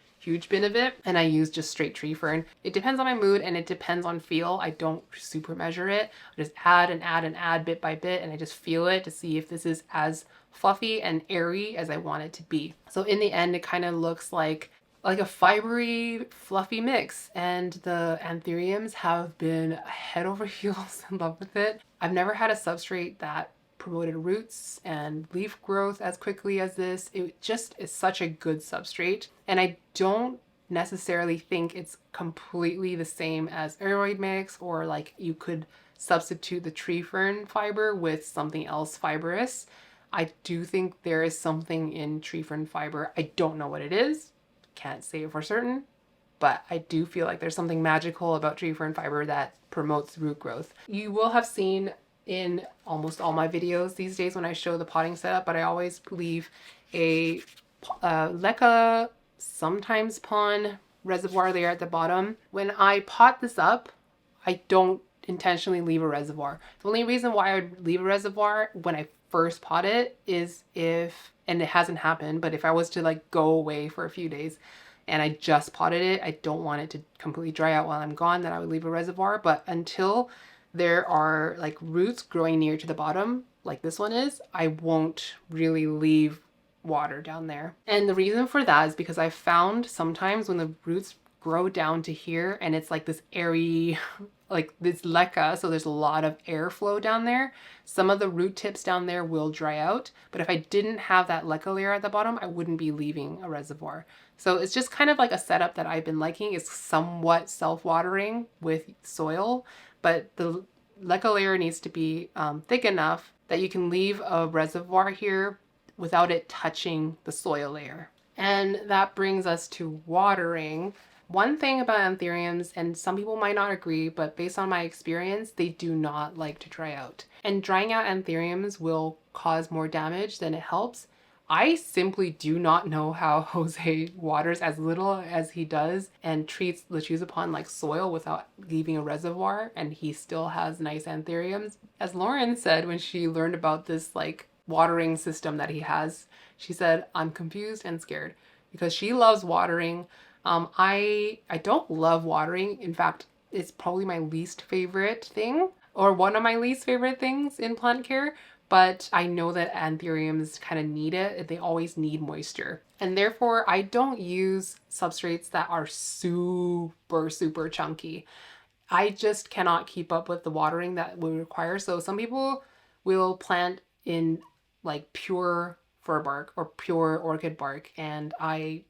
bin of it and I use just straight tree fern. It depends on my mood and it depends on feel. I don't super measure it. I just add and add and add bit by bit, and I just feel it to see if this is as fluffy and airy as I want it to be. So in the end, it kind of looks like a fibery, fluffy mix, and the anthuriums have been head over heels in love with it. I've never had a substrate that promoted roots and leaf growth as quickly as this. It just is such a good substrate, and I don't necessarily think it's completely the same as aeroid mix, or like you could substitute the tree fern fiber with something else fibrous. I do think there is something in tree fern fiber. I don't know what it is. Can't say it for certain, but I do feel like there's something magical about tree fern fiber that promotes root growth. You will have seen in almost all my videos these days when I show the potting setup, but I always leave a leca, sometimes pond reservoir there at the bottom. When I pot this up, I don't intentionally leave a reservoir. The only reason why I would leave a reservoir when I first pot it is if, and it hasn't happened, but if I was to like go away for a few days and I just potted it, I don't want it to completely dry out while I'm gone, then I would leave a reservoir. But until there are like roots growing near to the bottom, like this one is, I won't really leave water down there. And the reason for that is because I found sometimes when the roots grow down to here and it's like this airy, like this leca, so there's a lot of airflow down there, some of the root tips down there will dry out. But if I didn't have that leca layer at the bottom, I wouldn't be leaving a reservoir. So it's just kind of like a setup that I've been liking. It's somewhat self-watering with soil, but the leca layer needs to be thick enough that you can leave a reservoir here without it touching the soil layer. And that brings us to watering. One thing about anthuriums, and some people might not agree, but based on my experience, they do not like to dry out. And drying out anthuriums will cause more damage than it helps. I simply do not know how Jose waters as little as he does and treats lechuzapon like soil without leaving a reservoir, and he still has nice anthuriums. As Lauren said when she learned about this like watering system that he has, she said, "I'm confused and scared," because she loves watering. I don't love watering. In fact, it's probably my least favorite thing, or one of my least favorite things in plant care. But I know that anthuriums kind of need it. They always need moisture. And therefore, I don't use substrates that are super, super chunky. I just cannot keep up with the watering that we require. So some people will plant in like pure fir bark or pure orchid bark, and I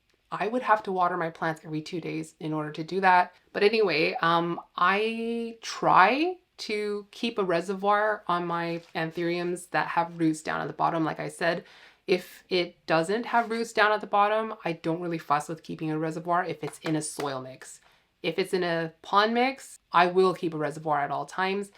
would have to water my plants every 2 days in order to do that. But anyway, I try to keep a reservoir on my anthuriums that have roots down at the bottom. Like I said, if it doesn't have roots down at the bottom, I don't really fuss with keeping a reservoir if it's in a soil mix. If it's in a pond mix, I will keep a reservoir at all times.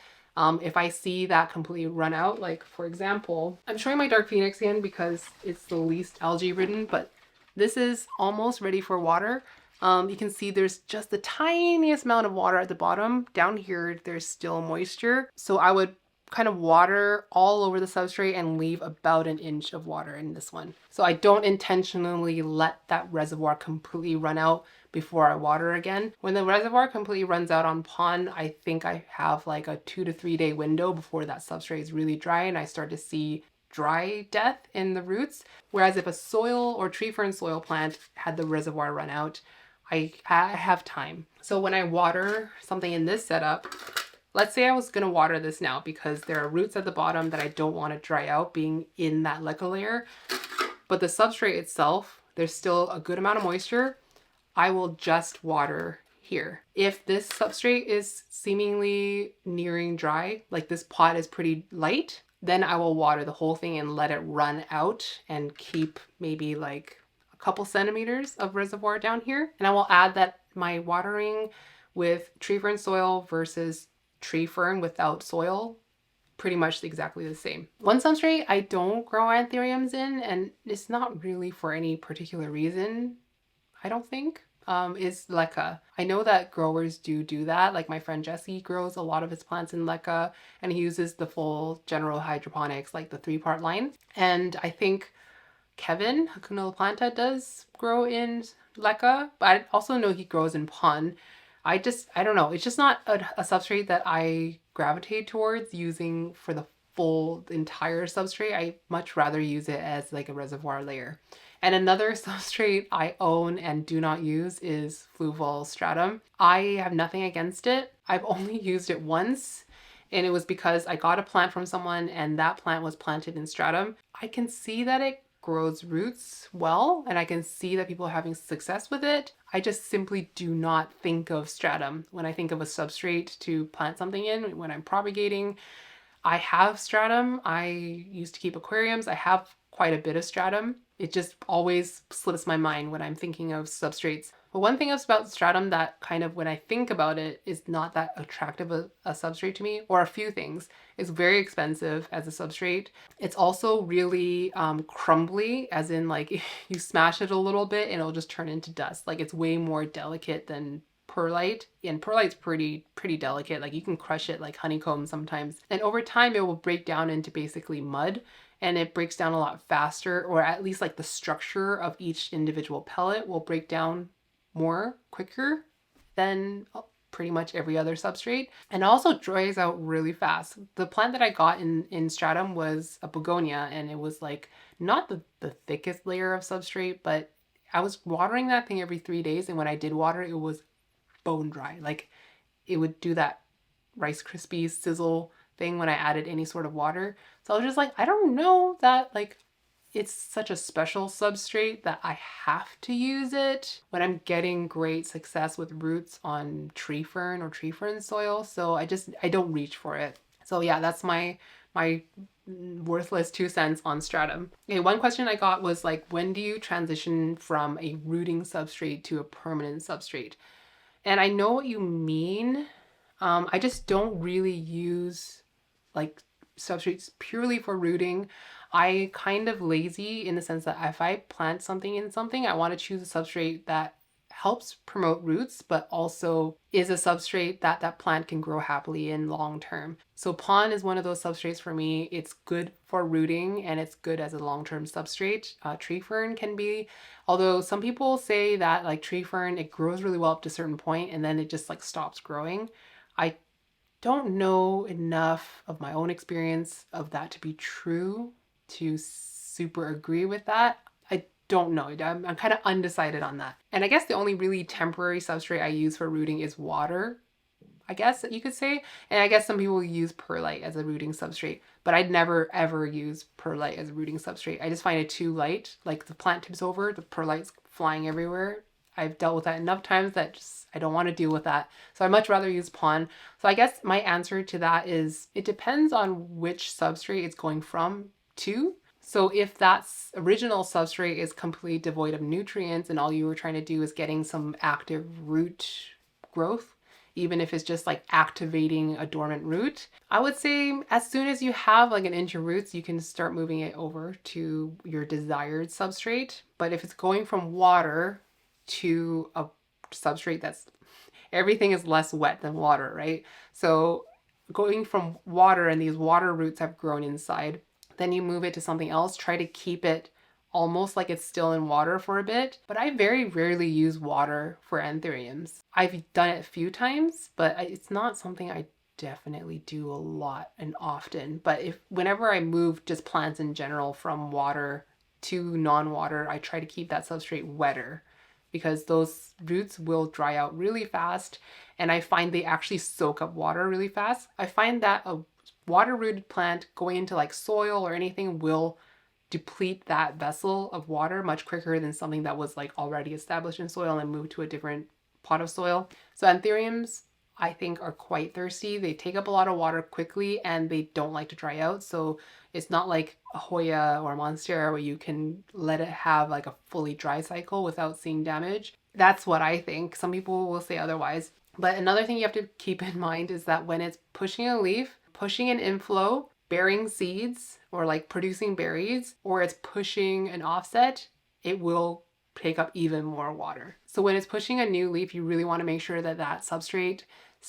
If I see that completely run out, like for example, I'm showing my Dark Phoenix again because it's the least algae ridden, but this is almost ready for water. You can see there's just the tiniest amount of water at the bottom. Down here, there's still moisture. So I would kind of water all over the substrate and leave about an inch of water in this one. So I don't intentionally let that reservoir completely run out before I water again. When the reservoir completely runs out on pond, I think I have like a 2 to 3 day window before that substrate is really dry and I start to see dry death in the roots. Whereas if a soil or tree fern soil plant had the reservoir run out, I have time. So when I water something in this setup, let's say I was gonna water this now because there are roots at the bottom that I don't want to dry out being in that leca layer, but the substrate itself, there's still a good amount of moisture. I will just water here. If this substrate is seemingly nearing dry, like this pot is pretty light, then I will water the whole thing and let it run out and keep maybe like a couple centimeters of reservoir down here. And I will add that my watering with tree fern soil versus tree fern without soil, pretty much exactly the same. One substrate I don't grow anthuriums in, and it's not really for any particular reason, I don't think, is leca. I know that growers do that. Like my friend Jesse grows a lot of his plants in leca and he uses the full general hydroponics, like the 3-part line. And I think Kevin, Hakuna La Planta, does grow in leca, but I also know he grows in pon. I don't know. It's just not a substrate that I gravitate towards using for the full entire substrate. I much rather use it as like a reservoir layer. And another substrate I own and do not use is fluval stratum. I have nothing against it. I've only used it once, and it was because I got a plant from someone and that plant was planted in stratum. I can see that it grows roots well, and I can see that people are having success with it. I just simply do not think of stratum when I think of a substrate to plant something in. When I'm propagating, I have stratum. I used to keep aquariums. I have quite a bit of stratum. It just always slips my mind when I'm thinking of substrates. But one thing about stratum that kind of, when I think about it, is not that attractive a substrate to me, or a few things. It's very expensive as a substrate. It's also really crumbly, as in like you smash it a little bit and it'll just turn into dust. Like it's way more delicate than perlite, and perlite's pretty delicate. Like you can crush it like honeycomb sometimes, and over time it will break down into basically mud, and it breaks down a lot faster, or at least like the structure of each individual pellet will break down quicker than pretty much every other substrate, and also dries out really fast. The plant that I got in stratum was a begonia, and it was like not the thickest layer of substrate, but I was watering that thing every 3 days, and when I did water it was bone dry. Like it would do that Rice Krispies sizzle thing when I added any sort of water. So I was just like, I don't know that like it's such a special substrate that I have to use it when I'm getting great success with roots on tree fern or tree fern soil. So I don't reach for it. So yeah, that's my worthless 2 cents on stratum. Okay, one question I got was like, when do you transition from a rooting substrate to a permanent substrate? And I know what you mean. I just don't really use like substrates purely for rooting. I kind of lazy in the sense that if I plant something in something, I want to choose a substrate that helps promote roots, but also is a substrate that that plant can grow happily in long term. So pon is one of those substrates for me. It's good for rooting and it's good as a long-term substrate. Tree fern can be, although some people say that like tree fern, it grows really well up to a certain point and then it just like stops growing. I don't know enough of my own experience of that to be true to super agree with that. I don't know. I'm kind of undecided on that. And I guess the only really temporary substrate I use for rooting is water. I guess you could say. And I guess some people use perlite as a rooting substrate, but I'd never ever use perlite as a rooting substrate. I just find it too light. Like the plant tips over, the perlite's flying everywhere. I've dealt with that enough times that just I don't want to deal with that. So I'd much rather use pond. So I guess my answer to that is it depends on which substrate it's going from to. So if that original substrate is completely devoid of nutrients and all you were trying to do is getting some active root growth, even if it's just like activating a dormant root, I would say as soon as you have like an inch of roots, you can start moving it over to your desired substrate. But if it's going from water to a substrate that's everything is less wet than water, right? So going from water and these water roots have grown inside, then you move it to something else, try to keep it almost like it's still in water for a bit. But I very rarely use water for anthuriums. I've done it a few times, but it's not something I definitely do a lot and often. But whenever I move just plants in general from water to non-water, I try to keep that substrate wetter because those roots will dry out really fast, and I find they actually soak up water really fast. I find that a water-rooted plant going into like soil or anything will deplete that vessel of water much quicker than something that was like already established in soil and moved to a different pot of soil. So anthuriums, I think, are quite thirsty. They take up a lot of water quickly and they don't like to dry out. So it's not like a Hoya or a Monstera where you can let it have like a fully dry cycle without seeing damage. That's what I think. Some people will say otherwise. But another thing you have to keep in mind is that when it's pushing a leaf, pushing an inflow, bearing seeds, or like producing berries, or it's pushing an offset, it will take up even more water. So when it's pushing a new leaf, you really want to make sure that that substrate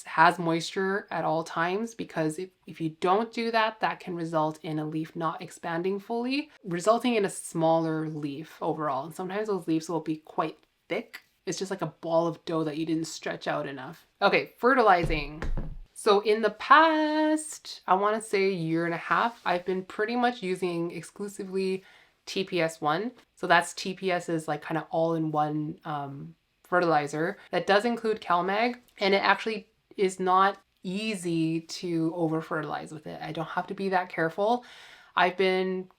has moisture at all times, because if you don't do that, that can result in a leaf not expanding fully, resulting in a smaller leaf overall. And sometimes those leaves will be quite thick. It's just like a ball of dough that you didn't stretch out enough. Okay, fertilizing. So in the past, I want to say year and a half, I've been pretty much using exclusively TPS1. So that's TPS's like kind of all-in-one fertilizer. That does include CalMag, and it actually is not easy to over fertilize with it. I don't have to be that careful. I've been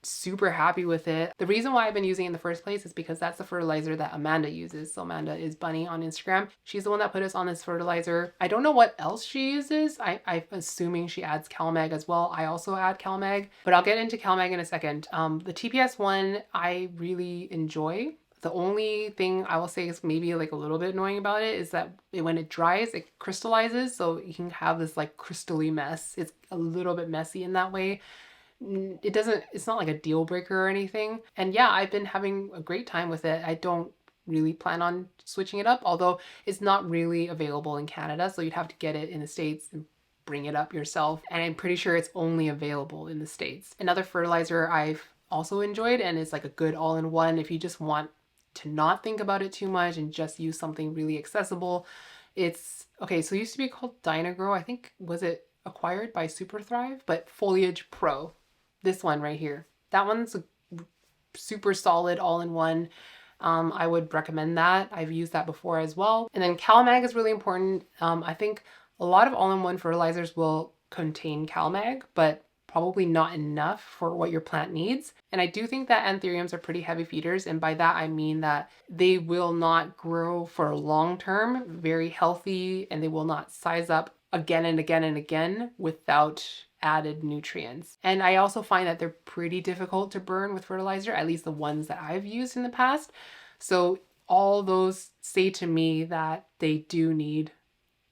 super happy with it. The reason why I've been using it in the first place is because that's the fertilizer that Amanda uses. So Amanda is Bunny on Instagram. She's the one that put us on this fertilizer. I don't know what else she uses. I'm assuming she adds CalMag as well. I also add CalMag, but I'll get into CalMag in a second. The TPS one I really enjoy. The only thing I will say is maybe like a little bit annoying about it is that when it dries, it crystallizes. So you can have this like crystally mess. It's a little bit messy in that way. It's not like a deal breaker or anything. And yeah, I've been having a great time with it. I don't really plan on switching it up, although it's not really available in Canada. So you'd have to get it in the States and bring it up yourself. And I'm pretty sure it's only available in the States. Another fertilizer I've also enjoyed, and it's like a good all-in-one if you just want to not think about it too much and just use something really accessible. It's okay. So it used to be called Dynagrow. I think, was it acquired by Super Thrive? But Foliage Pro. This one right here. That one's a super solid all-in-one. I would recommend that. I've used that before as well. And then CalMag is really important. I think a lot of all-in-one fertilizers will contain CalMag, but probably not enough for what your plant needs. And I do think that anthuriums are pretty heavy feeders. And by that, I mean that they will not grow for long term, very healthy, and they will not size up again and again and again without added nutrients. And I also find that they're pretty difficult to burn with fertilizer, at least the ones that I've used in the past. So all those say to me that they do need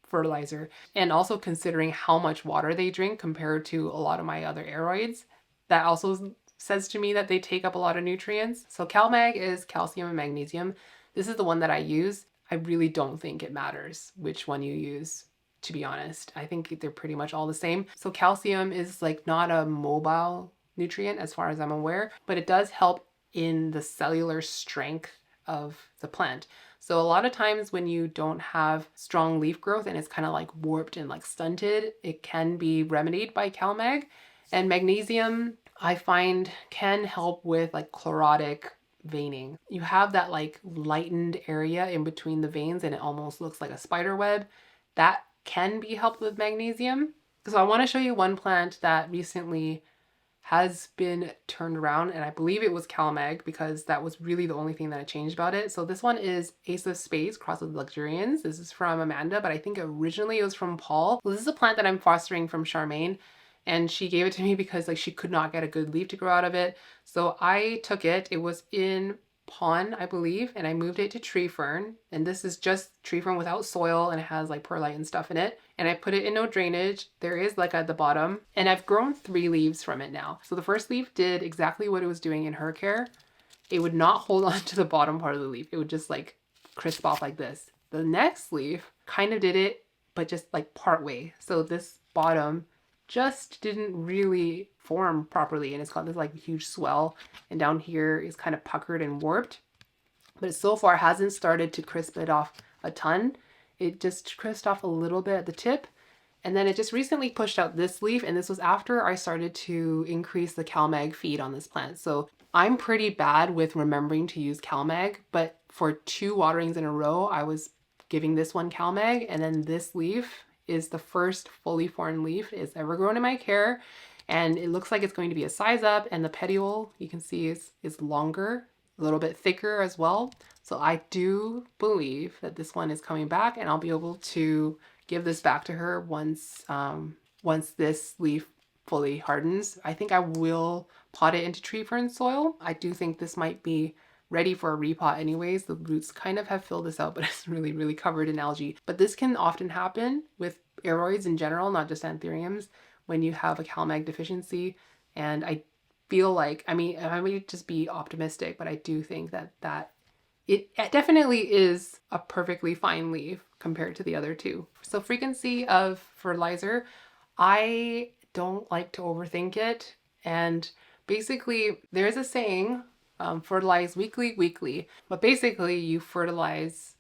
fertilizer. And also considering how much water they drink compared to a lot of my other aroids, that also says to me that they take up a lot of nutrients. So CalMag is calcium and magnesium. This is the one that I use. I really don't think it matters which one you use, to be honest. I think they're pretty much all the same. So calcium is like not a mobile nutrient as far as I'm aware, but it does help in the cellular strength of the plant. So a lot of times when you don't have strong leaf growth and it's kind of like warped and like stunted, it can be remedied by CalMag. And magnesium, I find, can help with like chlorotic veining. You have that like lightened area in between the veins and it almost looks like a spider web. That can be helped with magnesium. So I want to show you one plant that recently has been turned around, and I believe it was CalMag because that was really the only thing that I changed about it. So this one is Ace of Spades crossed with Luxurians. This is from Amanda, but I think originally it was from Paul. Well, this is a plant that I'm fostering from Charmaine, and she gave it to me because like she could not get a good leaf to grow out of it. So I took it. It was in pond, I believe, and I moved it to tree fern. And this is just tree fern without soil, and it has like perlite and stuff in it. And I put it in no drainage. There is like at the bottom, and I've grown 3 leaves from it now. So the first leaf did exactly what it was doing in her care. It would not hold on to the bottom part of the leaf. It would just like crisp off like this. The next leaf kind of did it, but just like part way. So this bottom just didn't really form properly, and it's got this like huge swell, and down here is kind of puckered and warped, but it so far hasn't started to crisp it off a ton. It just crisped off a little bit at the tip, and then it just recently pushed out this leaf, and this was after I started to increase the CalMag feed on this plant. So I'm pretty bad with remembering to use CalMag, but for 2 waterings in a row I was giving this one CalMag, and then this leaf is the first fully formed leaf it's ever grown in my care, and it looks like it's going to be a size up, and the petiole you can see is longer, a little bit thicker as well. So I do believe that this one is coming back, and I'll be able to give this back to her once once this leaf fully hardens. I think I will pot it into tree fern soil. I do think this might be ready for a repot anyways. The roots kind of have filled this out, but it's really, really covered in algae. But this can often happen with aroids in general, not just anthuriums, when you have a CalMag deficiency. And I feel like, I mean, I may just be optimistic, but I do think that it definitely is a perfectly fine leaf compared to the other 2. So frequency of fertilizer, I don't like to overthink it. And basically there's a saying, fertilize weekly, but basically you fertilize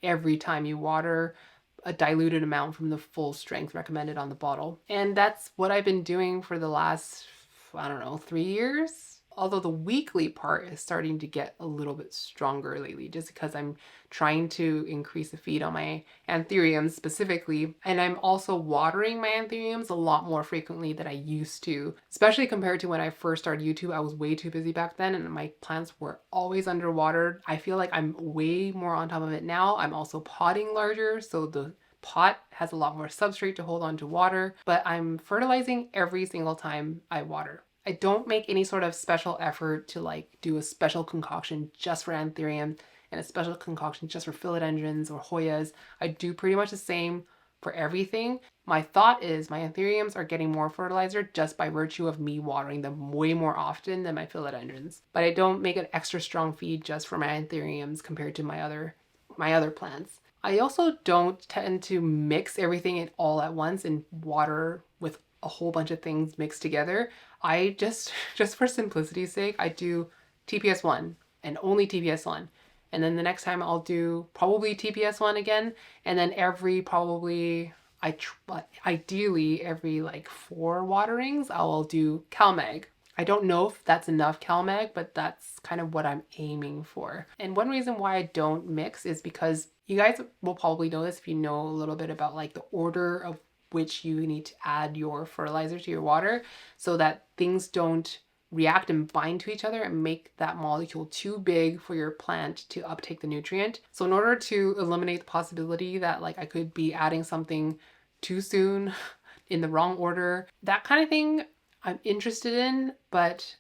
every time you water a diluted amount from the full strength recommended on the bottle. And that's what I've been doing for the last, I don't know, 3 years. Although the weekly part is starting to get a little bit stronger lately, just because I'm trying to increase the feed on my anthuriums specifically. And I'm also watering my anthuriums a lot more frequently than I used to, especially compared to when I first started YouTube. I was way too busy back then, and my plants were always underwatered. I feel like I'm way more on top of it now. I'm also potting larger, so the pot has a lot more substrate to hold on to water, but I'm fertilizing every single time I water. I don't make any sort of special effort to like do a special concoction just for anthurium and a special concoction just for philodendrons or Hoyas. I do pretty much the same for everything. My thought is my anthuriums are getting more fertilizer just by virtue of me watering them way more often than my philodendrons. But I don't make an extra strong feed just for my anthuriums compared to my other plants. I also don't tend to mix everything in all at once and water with a whole bunch of things mixed together. I just for simplicity's sake, I do TPS 1 and only TPS 1. And then the next time I'll do probably TPS 1 again. And then every probably, ideally every like 4 waterings, I'll do CalMag. I don't know if that's enough CalMag, but that's kind of what I'm aiming for. And one reason why I don't mix is because you guys will probably know this if you know a little bit about like the order of which you need to add your fertilizer to your water, so that things don't react and bind to each other and make that molecule too big for your plant to uptake the nutrient. So in order to eliminate the possibility that like I could be adding something too soon in the wrong order, that kind of thing I'm interested in, but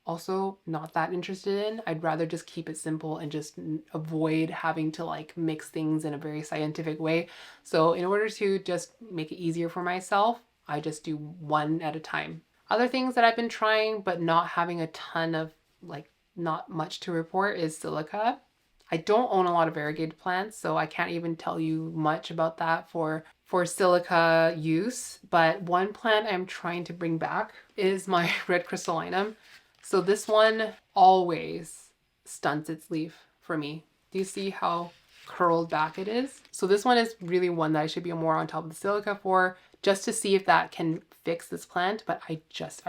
also not that interested in. I'd rather just keep it simple and just avoid having to like mix things in a very scientific way. So in order to just make it easier for myself, I just do one at a time. Other things that I've been trying but not having a ton of like not much to report is silica. I don't own a lot of variegated plants, so I can't even tell you much about that for silica use. But one plant I'm trying to bring back is my red crystallinum. So this one always stunts its leaf for me. Do you see how curled back it is? So this one is really one that I should be more on top of the silica for, just to see if that can fix this plant, but I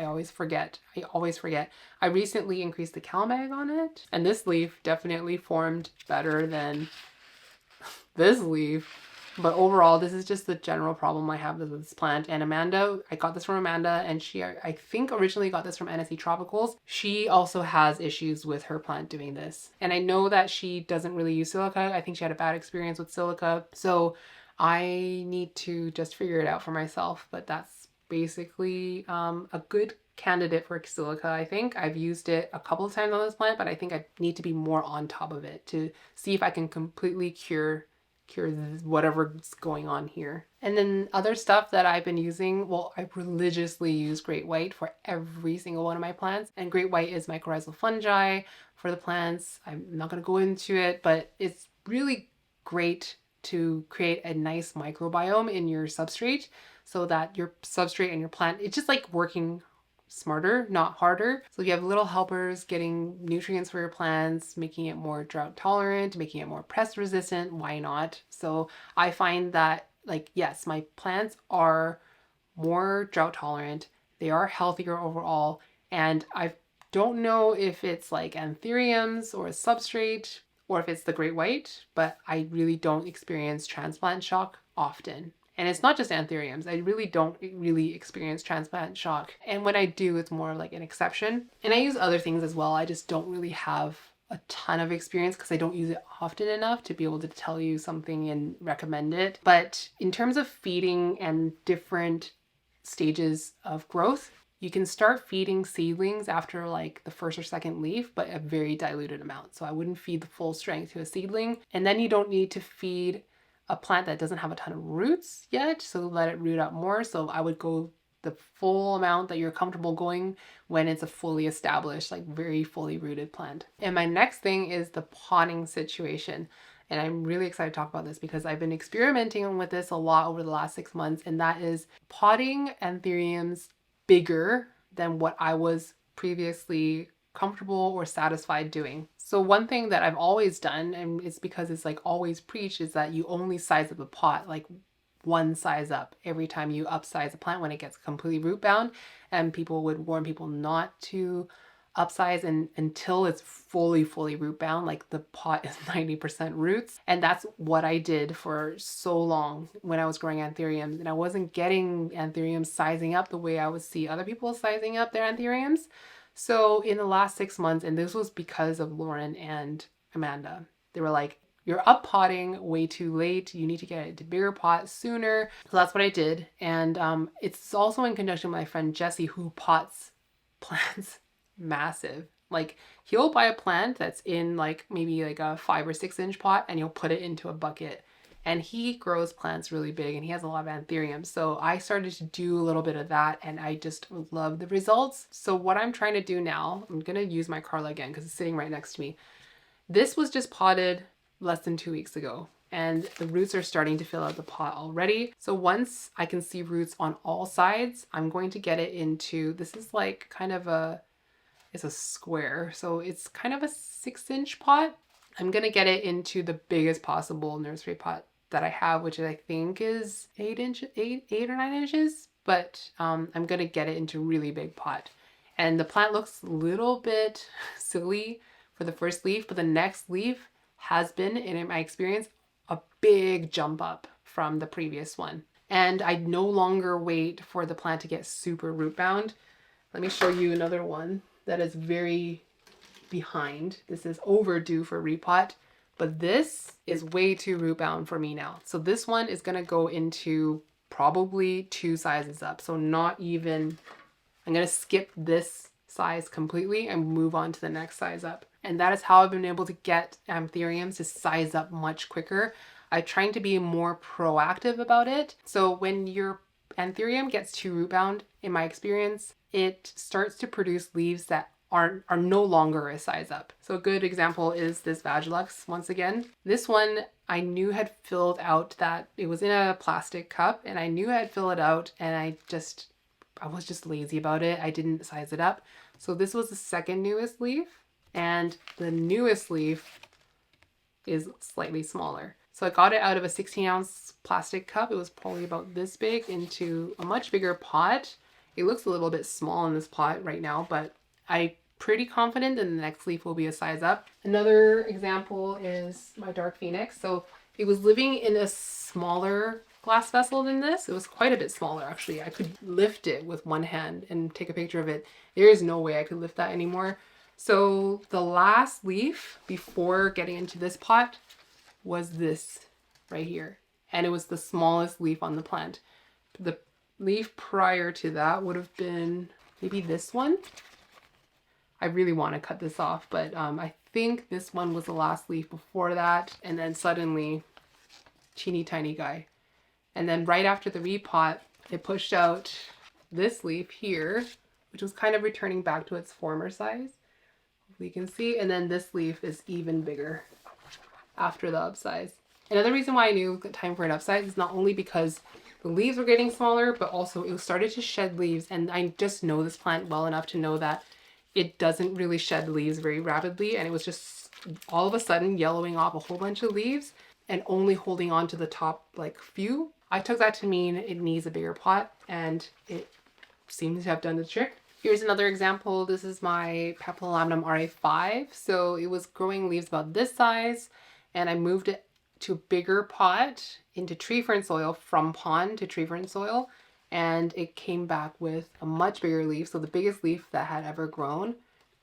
always forget. I recently increased the CalMag on it, and this leaf definitely formed better than this leaf. But overall, this is just the general problem I have with this plant. And Amanda, I got this from Amanda, and she, I think, originally got this from NSE Tropicals. She also has issues with her plant doing this. And I know that she doesn't really use silica. I think she had a bad experience with silica. So I need to just figure it out for myself. But that's basically a good candidate for silica. I think I've used it a couple of times on this plant, but I think I need to be more on top of it to see if I can completely cure whatever's going on here. And then other stuff that I've been using, well, I religiously use Great White for every single one of my plants. And Great White is mycorrhizal fungi for the plants. I'm not going to go into it, but it's really great to create a nice microbiome in your substrate so that your substrate and your plant, it's just like working smarter, not harder. So you have little helpers getting nutrients for your plants, making it more drought tolerant, making it more pest resistant. Why not? So I find that, like, yes, my plants are more drought tolerant. They are healthier overall. And I don't know if it's like anthuriums or a substrate or if it's the Great White, but I really don't experience transplant shock often. And it's not just anthuriums. I really don't experience transplant shock. And when I do, it's more like an exception. And I use other things as well. I just don't really have a ton of experience because I don't use it often enough to be able to tell you something and recommend it. But in terms of feeding and different stages of growth, you can start feeding seedlings after like the first or second leaf, but a very diluted amount. So I wouldn't feed the full strength to a seedling. And then you don't need to feed a plant that doesn't have a ton of roots yet, so let it root out more. So I would go the full amount that you're comfortable going when it's a fully established, like very fully rooted plant. And my next thing is the potting situation. And I'm really excited to talk about this because I've been experimenting with this a lot over the last 6 months, and that is potting anthuriums bigger than what I was previously comfortable or satisfied doing. So one thing that I've always done, and it's because it's like always preached, is that you only size up a pot like one size up every time you upsize a plant when it gets completely root bound. And people would warn people not to upsize until it's fully root bound, like the pot is 90% roots. And that's what I did for so long when I was growing anthuriums, and I wasn't getting anthuriums sizing up the way I would see other people sizing up their anthuriums. So in the last 6 months, and this was because of Lauren and Amanda, they were like, you're up potting way too late. You need to get it to bigger pots sooner. So that's what I did. And it's also in conjunction with my friend Jesse, who pots plants massive. Like he'll buy a plant that's in like maybe like a 5 or 6 inch pot, and he'll put it into a bucket. And he grows plants really big, and he has a lot of anthuriums. So I started to do a little bit of that, and I just love the results. So what I'm trying to do now, I'm going to use my Carla again because it's sitting right next to me. This was just potted less than 2 weeks ago, and the roots are starting to fill out the pot already. So once I can see roots on all sides, I'm going to get it into, this is like kind of it's a square. So it's kind of a 6-inch pot. I'm going to get it into the biggest possible nursery pot that I have, which I think is 8 or 9 inches, but I'm going to get it into a really big pot. And the plant looks a little bit silly for the first leaf, but the next leaf has been, in my experience, a big jump up from the previous one. And I no longer wait for the plant to get super root bound. Let me show you another one that is very behind. This is overdue for repot, but this is way too root bound for me now. So this one is going to go into probably 2 sizes up. So not even, I'm going to skip this size completely and move on to the next size up. And that is how I've been able to get anthuriums to size up much quicker. I'm trying to be more proactive about it. So when your anthurium gets too root bound, in my experience, it starts to produce leaves that are no longer a size up. So a good example is this Vagilux once again. This one I knew had filled out, that it was in a plastic cup, and I knew I had filled it out, and I was just lazy about it. I didn't size it up. So this was the second newest leaf, and the newest leaf is slightly smaller. So I got it out of a 16-ounce plastic cup. It was probably about this big, into a much bigger pot. It looks a little bit small in this pot right now, but I'm pretty confident that the next leaf will be a size up. Another example is my Dark Phoenix. So It was living in a smaller glass vessel than this. It was quite a bit smaller, actually. I could lift it with one hand and take a picture of it. There is no way I could lift that anymore. So the last leaf before getting into this pot was this right here. And it was the smallest leaf on the plant. The leaf prior to that would have been maybe this one. I really want to cut this off, but I think this one was the last leaf before that. And then suddenly, teeny tiny guy. And then right after the repot, it pushed out this leaf here, which was kind of returning back to its former size. You can see, and then this leaf is even bigger after the upsize. Another reason why I knew time for an upsize is not only because the leaves were getting smaller, but also it started to shed leaves. And I just know this plant well enough to know that it doesn't really shed leaves very rapidly. And it was just all of a sudden yellowing off a whole bunch of leaves and only holding on to the top like few. I took that to mean it needs a bigger pot, and it seems to have done the trick. Here's another example. This is my Papillomatum RA5. So it was growing leaves about this size, and I moved it to a bigger pot into tree fern soil from pond to tree fern soil, and it came back with a much bigger leaf. So the biggest leaf that had ever grown.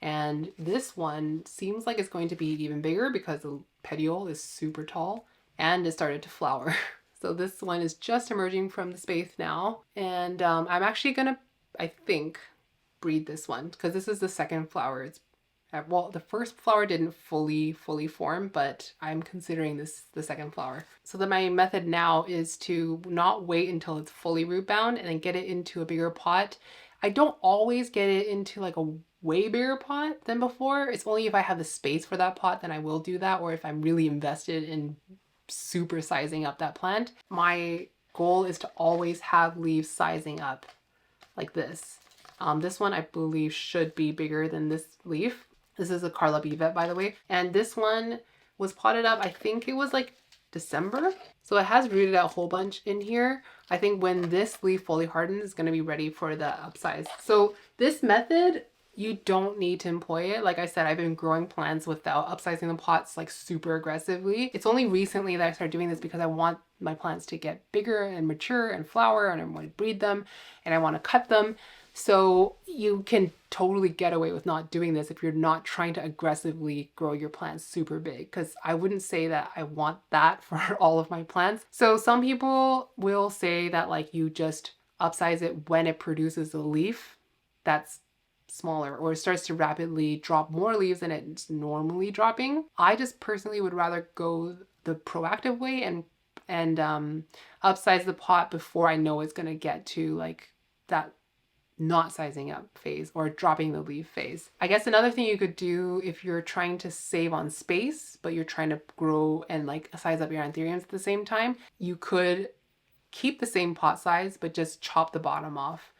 And this one seems like it's going to be even bigger because the petiole is super tall and it started to flower. So this one is just emerging from the space now. And I'm actually gonna, I think, breed this one because this is the second flower. It's well, the first flower didn't fully form, but I'm considering this the second flower. So then my method now is to not wait until it's fully root bound and then get it into a bigger pot. I don't always get it into like a way bigger pot than before. It's only if I have the space for that pot, then I will do that, or if I'm really invested in super sizing up that plant. My goal is to always have leaves sizing up like this. This one I believe should be bigger than this leaf. This is a Carla Bivet, by the way. And this one was potted up, I think it was like December. So it has rooted out a whole bunch in here. I think when this leaf fully hardens, it's gonna be ready for the upsize. So this method, you don't need to employ it. Like I said, I've been growing plants without upsizing the pots like super aggressively. It's only recently that I started doing this because I want my plants to get bigger and mature and flower, and I want to breed them and I want to cut them. So you can totally get away with not doing this if you're not trying to aggressively grow your plants super big, because I wouldn't say that I want that for all of my plants. So some people will say that like you just upsize it when it produces a leaf that's smaller or it starts to rapidly drop more leaves than it's normally dropping. I just personally would rather go the proactive way and upsize the pot before I know it's going to get to like that not sizing up phase or dropping the leaf phase. I guess another thing you could do if you're trying to save on space, but you're trying to grow and like size up your anthuriums at the same time, you could keep the same pot size, but just chop the bottom off.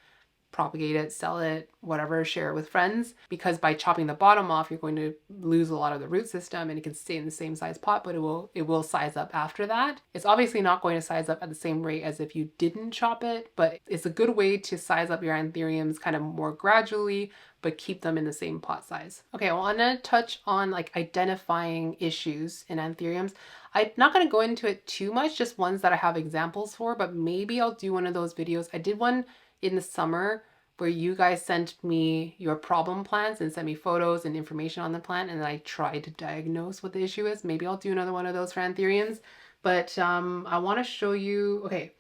Propagate it, sell it, whatever, share it with friends, because by chopping the bottom off, you're going to lose a lot of the root system and it can stay in the same size pot, but it will size up after that. It's obviously not going to size up at the same rate as if you didn't chop it, but it's a good way to size up your anthuriums kind of more gradually, but keep them in the same pot size. Okay, well, I'm gonna touch on like identifying issues in anthuriums. I'm not gonna go into it too much, just ones that I have examples for, but maybe I'll do one of those videos. I did one in the summer where you guys sent me your problem plants and sent me photos and information on the plant, and I tried to diagnose what the issue is. Maybe I'll do another one of those for anthuriums, but I want to show you, okay,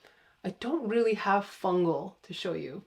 I don't really have fungal to show you.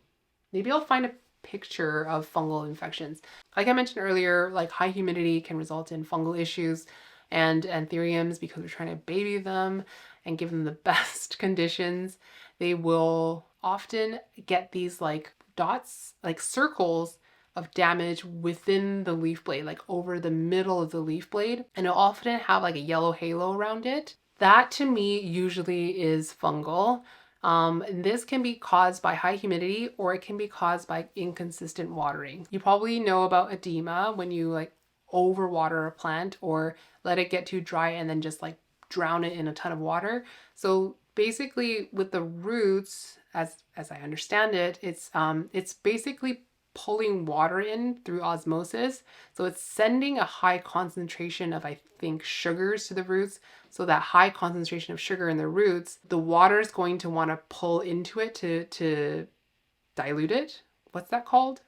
Maybe I'll find a picture of fungal infections. Like I mentioned earlier, like high humidity can result in fungal issues and anthuriums, because we're trying to baby them and give them the best conditions. They will often get these like dots, like circles of damage within the leaf blade, like over the middle of the leaf blade. And it'll often have like a yellow halo around it. That to me usually is fungal. And this can be caused by high humidity, or it can be caused by inconsistent watering. You probably know about edema when you like overwater a plant or let it get too dry and then just like drown it in a ton of water. So basically with the roots, as I understand it, it's basically pulling water in through osmosis. So it's sending a high concentration of, I think, sugars to the roots. So that high concentration of sugar in the roots, the water is going to want to pull into it to dilute it. What's that called?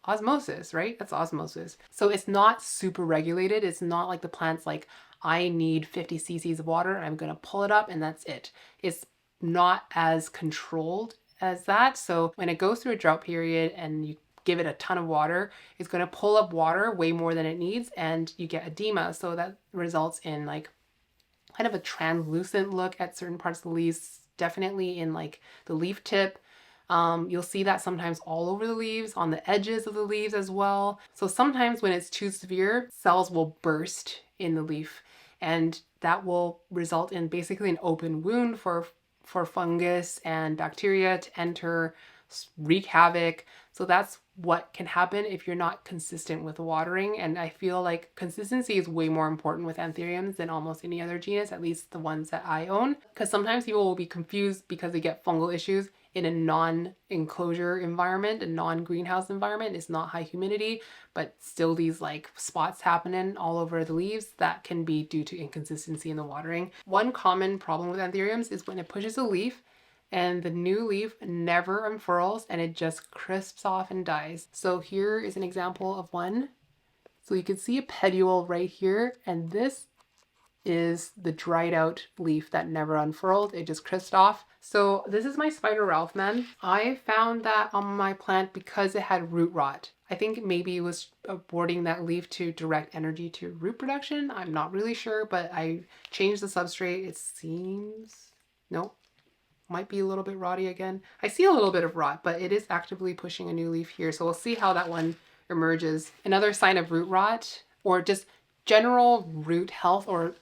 Osmosis, right? That's osmosis. So it's not super regulated. It's not like the plant's like, I need 50 cc's of water, I'm going to pull it up and that's it. It's not as controlled as that. So when it goes through a drought period and you give it a ton of water, it's going to pull up water way more than it needs and you get edema. So that results in like kind of a translucent look at certain parts of the leaves, definitely in like the leaf tip. You'll see that sometimes all over the leaves, on the edges of the leaves as well. So sometimes when it's too severe, cells will burst in the leaf and that will result in basically an open wound for fungus and bacteria to enter, wreak havoc. So that's what can happen if you're not consistent with watering. And I feel like consistency is way more important with anthuriums than almost any other genus, at least the ones that I own. Because sometimes people will be confused because they get fungal issues in a non-enclosure environment, a non-greenhouse environment. It's not high humidity, but still these like spots happening all over the leaves that can be due to inconsistency in the watering. One common problem with anthuriums is when it pushes a leaf and the new leaf never unfurls and it just crisps off and dies. So here is an example of one. So you can see a petiole right here, and this is the dried out leaf that never unfurled. It just crisped off. So this is my Spider Ralph man. I found that on my plant because it had root rot. I think maybe it was aborting that leaf to direct energy to root production. I'm not really sure, but I changed the substrate. It seems, no, might be a little bit rotty again. I see a little bit of rot, but it is actively pushing a new leaf here. So we'll see how that one emerges. Another sign of root rot or just general root health or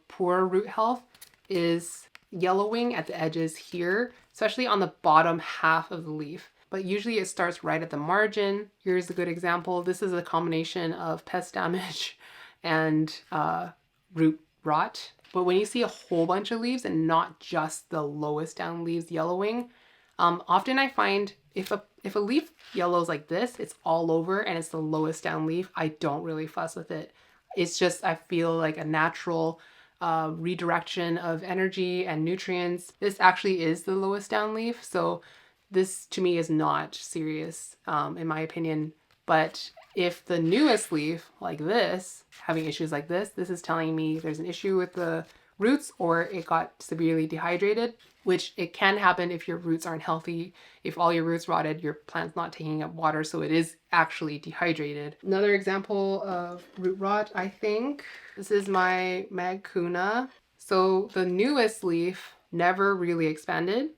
poor root health is yellowing at the edges here, especially on the bottom half of the leaf. But usually it starts right at the margin. Here's a good example. This is a combination of pest damage and root rot. But when you see a whole bunch of leaves and not just the lowest down leaves yellowing, often I find if a leaf yellows like this, it's all over and it's the lowest down leaf, I don't really fuss with it. It's just, I feel like a natural redirection of energy and nutrients. This actually is the lowest down leaf. So this to me is not serious in my opinion. But if the newest leaf like this, having issues like this is telling me there's an issue with the roots or it got severely dehydrated, which it can happen if your roots aren't healthy. If all your roots rotted, your plant's not taking up water, so it is actually dehydrated. Another example of root rot, I think, this is my Magcuna. So the newest leaf never really expanded.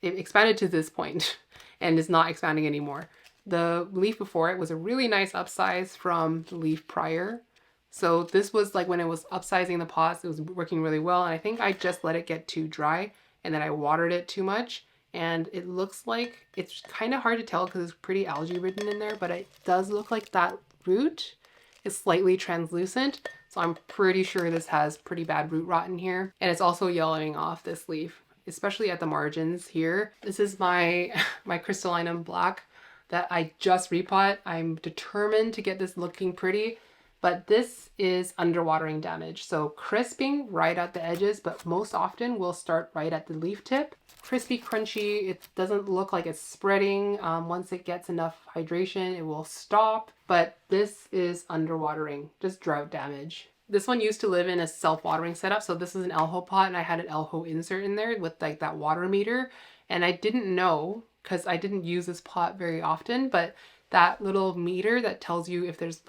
It expanded to this point and is not expanding anymore. The leaf before it was a really nice upsize from the leaf prior. So this was like when it was upsizing the pots, it was working really well. And I think I just let it get too dry and then I watered it too much. And it looks like, it's kind of hard to tell because it's pretty algae ridden in there, but it does look like that root is slightly translucent. So I'm pretty sure this has pretty bad root rot in here. And it's also yellowing off this leaf, especially at the margins here. This is my crystallinum black that I just repot. I'm determined to get this looking pretty, but this is underwatering damage. So crisping right at the edges, but most often we'll start right at the leaf tip. Crispy, crunchy, it doesn't look like it's spreading. Once it gets enough hydration, it will stop, but this is underwatering, just drought damage. This one used to live in a self-watering setup. So this is an Elho pot and I had an Elho insert in there with like that water meter. And I didn't know because I didn't use this pot very often, but that little meter that tells you if there's,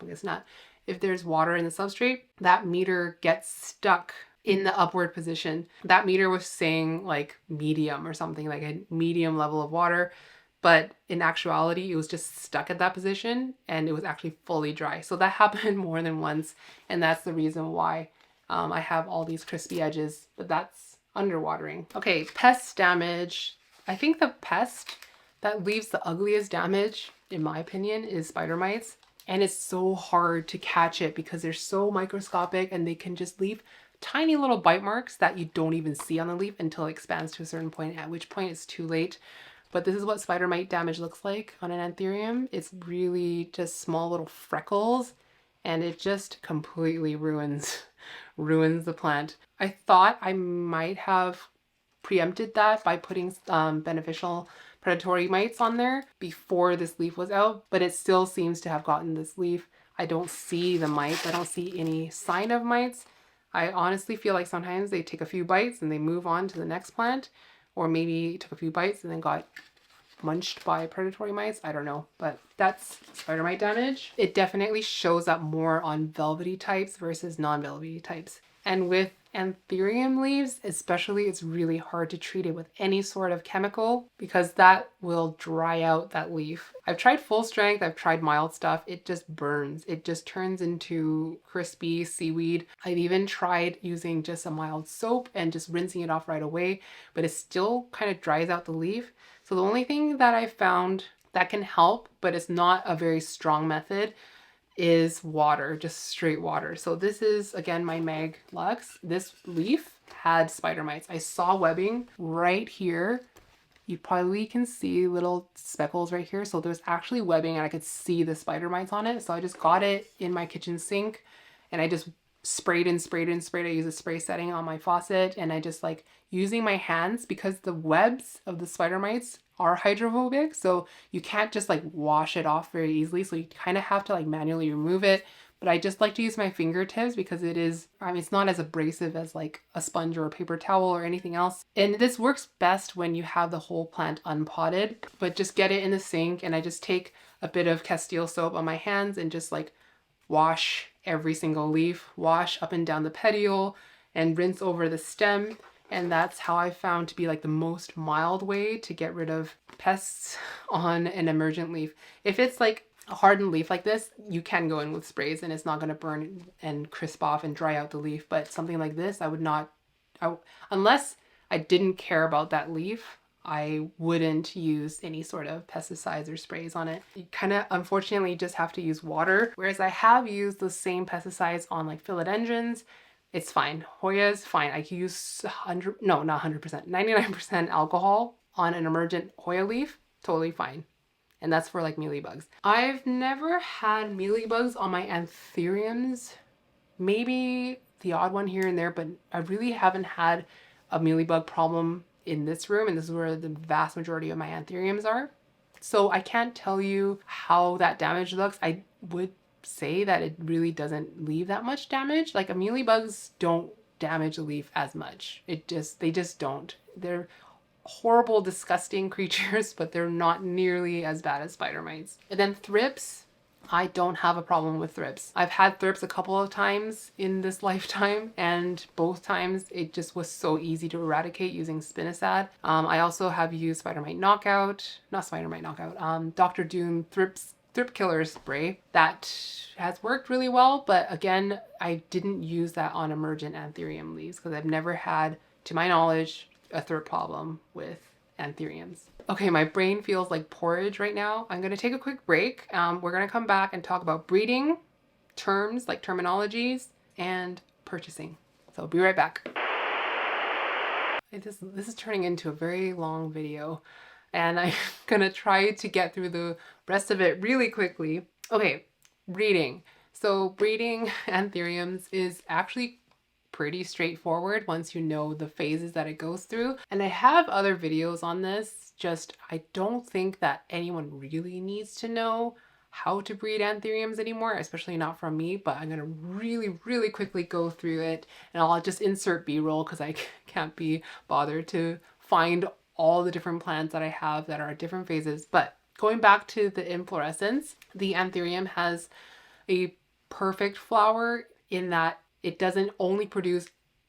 I guess not, if there's water in the substrate, that meter gets stuck in the upward position. That meter was saying like medium or something, like a medium level of water. But in actuality, it was just stuck at that position and it was actually fully dry. So that happened more than once. And that's the reason why I have all these crispy edges, but that's underwatering. Okay, pest damage. I think the pest that leaves the ugliest damage, in my opinion, is spider mites. And it's so hard to catch it because they're so microscopic and they can just leave tiny little bite marks that you don't even see on the leaf until it expands to a certain point, at which point it's too late. But this is what spider mite damage looks like on an anthurium. It's really just small little freckles, and it just completely ruins ruins the plant. I thought I might have preempted that by putting beneficial predatory mites on there before this leaf was out, but it still seems to have gotten this leaf. I don't see the mites. I don't see any sign of mites. I honestly feel like sometimes they take a few bites and they move on to the next plant, or maybe took a few bites and then got munched by predatory mites. I don't know, but that's spider mite damage. It definitely shows up more on velvety types versus non-velvety types. And with anthurium leaves, especially, it's really hard to treat it with any sort of chemical because that will dry out that leaf. I've tried full strength, I've tried mild stuff. It just burns. It just turns into crispy seaweed. I've even tried using just a mild soap and just rinsing it off right away, but it still kind of dries out the leaf. So the only thing that I found that can help, but it's not a very strong method, is water, just straight water. So this is, again, my Mag Lux. This leaf had spider mites. I saw webbing right here. You probably can see little speckles right here. So there's actually webbing and I could see the spider mites on it. So I just got it in my kitchen sink and I just sprayed and sprayed and sprayed. I use a spray setting on my faucet and I just like using my hands because the webs of the spider mites are hydrophobic, so you can't just like wash it off very easily, so you kind of have to like manually remove it. But I just like to use my fingertips because it is, I mean, it's not as abrasive as like a sponge or a paper towel or anything else. And this works best when you have the whole plant unpotted, but just get it in the sink and I just take a bit of Castile soap on my hands and just like wash every single leaf, wash up and down the petiole and rinse over the stem. And that's how I found to be like the most mild way to get rid of pests on an emergent leaf. If it's like a hardened leaf like this, you can go in with sprays and it's not going to burn and crisp off and dry out the leaf. But something like this, I would not, unless I didn't care about that leaf, I wouldn't use any sort of pesticides or sprays on it. You kind of unfortunately just have to use water. Whereas I have used the same pesticides on like philodendrons. It's fine. Hoya's fine. I can use 100, no, not 100%, 99% alcohol on an emergent Hoya leaf. Totally fine. And that's for like mealybugs. I've never had mealybugs on my anthuriums. Maybe the odd one here and there, but I really haven't had a mealybug problem in this room. And this is where the vast majority of my anthuriums are. So I can't tell you how that damage looks. I would say that it really doesn't leave that much damage. Like mealybugs don't damage a leaf as much. They just don't. They're horrible, disgusting creatures, but they're not nearly as bad as spider mites. And then thrips, I don't have a problem with thrips. I've had thrips a couple of times in this lifetime, and both times it just was so easy to eradicate using spinosad. I also have used Spider Mite Knockout, not Spider Mite Knockout, Dr. Doom Thrip Killer spray. That has worked really well, but again, I didn't use that on emergent anthurium leaves because I've never had, to my knowledge, a thrip problem with anthuriums. Okay, my brain feels like porridge right now. I'm gonna take a quick break. We're gonna come back and talk about breeding, terms like terminologies, and purchasing. So I'll be right back. This is turning into a very long video, and I'm gonna try to get through the rest of it really quickly. Okay, breeding. So breeding anthuriums is actually pretty straightforward once you know the phases that it goes through. And I have other videos on this, just I don't think that anyone really needs to know how to breed anthuriums anymore, especially not from me, but I'm gonna really quickly go through it, and I'll just insert B-roll because I can't be bothered to find all the different plants that I have that are at different phases. But going back to the inflorescence, the anthurium has a perfect flower in that it doesn't only produce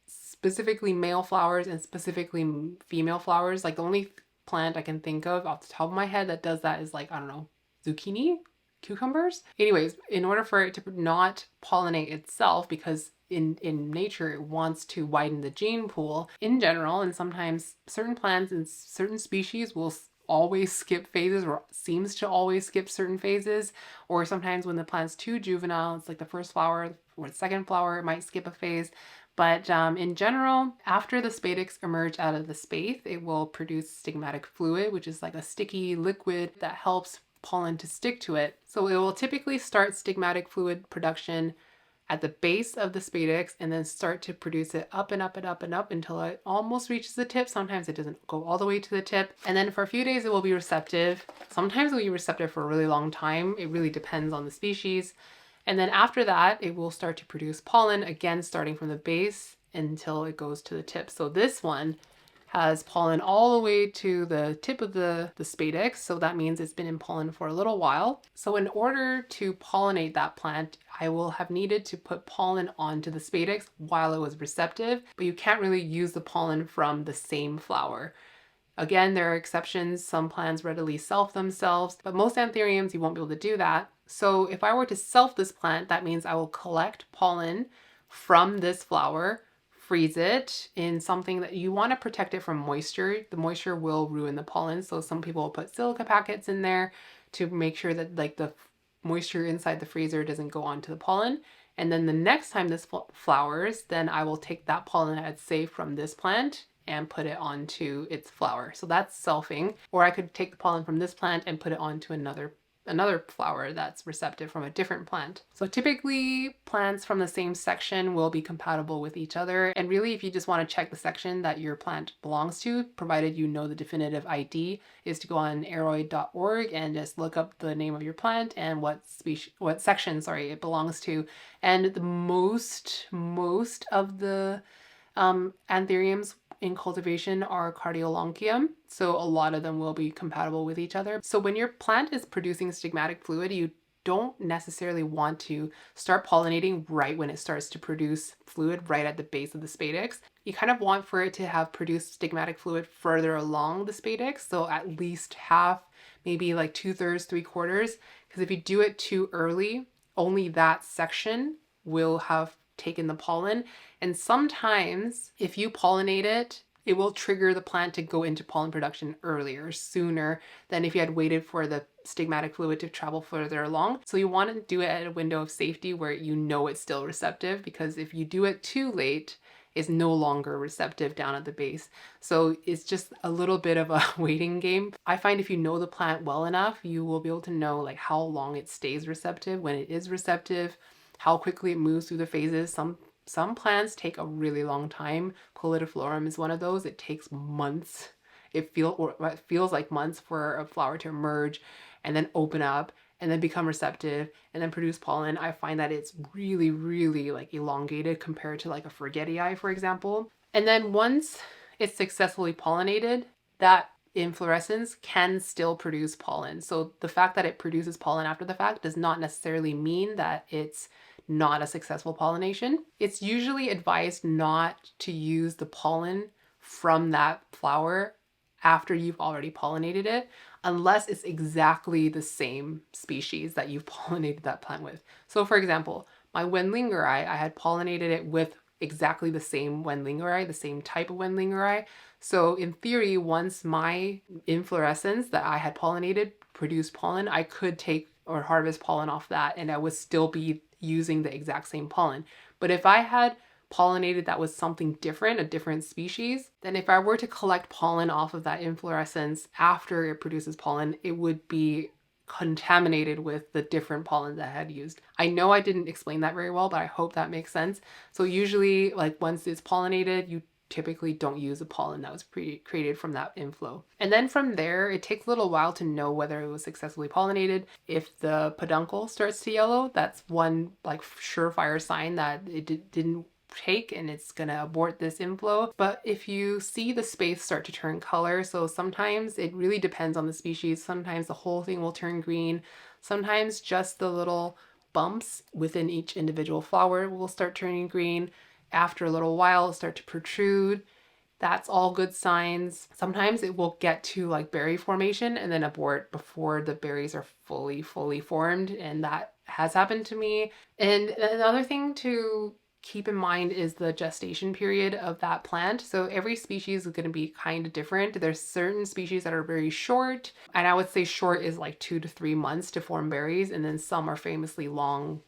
specifically male flowers and specifically female flowers. Like the only plant I can think of off the top of my head that does that is like, I don't know, zucchini, cucumbers. Anyways, in order for it to not pollinate itself, because in nature it wants to widen the gene pool in general, and sometimes certain plants and certain species will always skip phases or seems to always skip certain phases, or sometimes when the plant's too juvenile, it's like the first flower or the second flower, it might skip a phase. But in general, after the spadix emerge out of the spathe, it will produce stigmatic fluid, which is like a sticky liquid that helps pollen to stick to it. So it will typically start stigmatic fluid production at the base of the spadix and then start to produce it up and up and up and up until it almost reaches the tip. Sometimes it doesn't go all the way to the tip. And then for a few days it will be receptive. Sometimes it will be receptive for a really long time. It really depends on the species. And then after that, it will start to produce pollen, again, starting from the base until it goes to the tip. So this one has pollen all the way to the tip of the spadix. So that means it's been in pollen for a little while. So in order to pollinate that plant, I will have needed to put pollen onto the spadix while it was receptive, but you can't really use the pollen from the same flower. Again, there are exceptions. Some plants readily self themselves, but most anthuriums, you won't be able to do that. So if I were to self this plant, that means I will collect pollen from this flower, freeze it in something that you want to protect it from moisture. The moisture will ruin the pollen. So some people will put silica packets in there to make sure that like the moisture inside the freezer doesn't go onto the pollen. And then the next time this flowers, then I will take that pollen I'd saved from this plant and put it onto its flower. So that's selfing. Or I could take the pollen from this plant and put it onto another flower that's receptive from a different plant. So typically plants from the same section will be compatible with each other. And really, if you just want to check the section that your plant belongs to, provided you know the definitive ID, is to go on aroid.org and just look up the name of your plant and what section, it belongs to. And the most of the anthuriums in cultivation are cardiolonchium, so a lot of them will be compatible with each other. So when your plant is producing stigmatic fluid, you don't necessarily want to start pollinating right when it starts to produce fluid right at the base of the spadix. You kind of want for it to have produced stigmatic fluid further along the spadix, so at least half, maybe like 2/3, 3/4, because if you do it too early, only that section will have taken the pollen. And sometimes if you pollinate it, it will trigger the plant to go into pollen production earlier, sooner than if you had waited for the stigmatic fluid to travel further along. So you want to do it at a window of safety where you know it's still receptive, because if you do it too late, it's no longer receptive down at the base. So it's just a little bit of a waiting game. I find if you know the plant well enough, you will be able to know like how long it stays receptive, when it is receptive, how quickly it moves through the phases. Some plants take a really long time. Pollinating is one of those. It takes months. It feels like months for a flower to emerge and then open up and then become receptive and then produce pollen. I find that it's really, really like elongated compared to like a forgetii, for example. And then once it's successfully pollinated, that inflorescence can still produce pollen. So the fact that it produces pollen after the fact does not necessarily mean that it's not a successful pollination. It's usually advised not to use the pollen from that flower after you've already pollinated it, unless it's exactly the same species that you've pollinated that plant with. So for example, my Wenlingeri, I had pollinated it with exactly the same Wenlingeri, the same type of Wenlingeri. So in theory, once my inflorescence that I had pollinated produced pollen, I could take or harvest pollen off that and I would still be using the exact same pollen. But if I had pollinated that was something different, a different species, then if I were to collect pollen off of that inflorescence after it produces pollen, it would be contaminated with the different pollen that I had used. I know I didn't explain that very well, but I hope that makes sense. So usually, like once it's pollinated, you typically don't use the pollen that was created from that inflow. And then from there, it takes a little while to know whether it was successfully pollinated. If the peduncle starts to yellow, that's one like surefire sign that it didn't take and it's gonna abort this inflow. But if you see the space start to turn color, so sometimes it really depends on the species. Sometimes the whole thing will turn green. Sometimes just the little bumps within each individual flower will start turning green. After a little while, it'll start to protrude. That's all good signs. Sometimes it will get to like berry formation and then abort before the berries are fully formed. And that has happened to me. And another thing to keep in mind is the gestation period of that plant. So every species is going to be kind of different. There's certain species that are very short, and I would say short is like 2 to 3 months to form berries, and then some are famously long,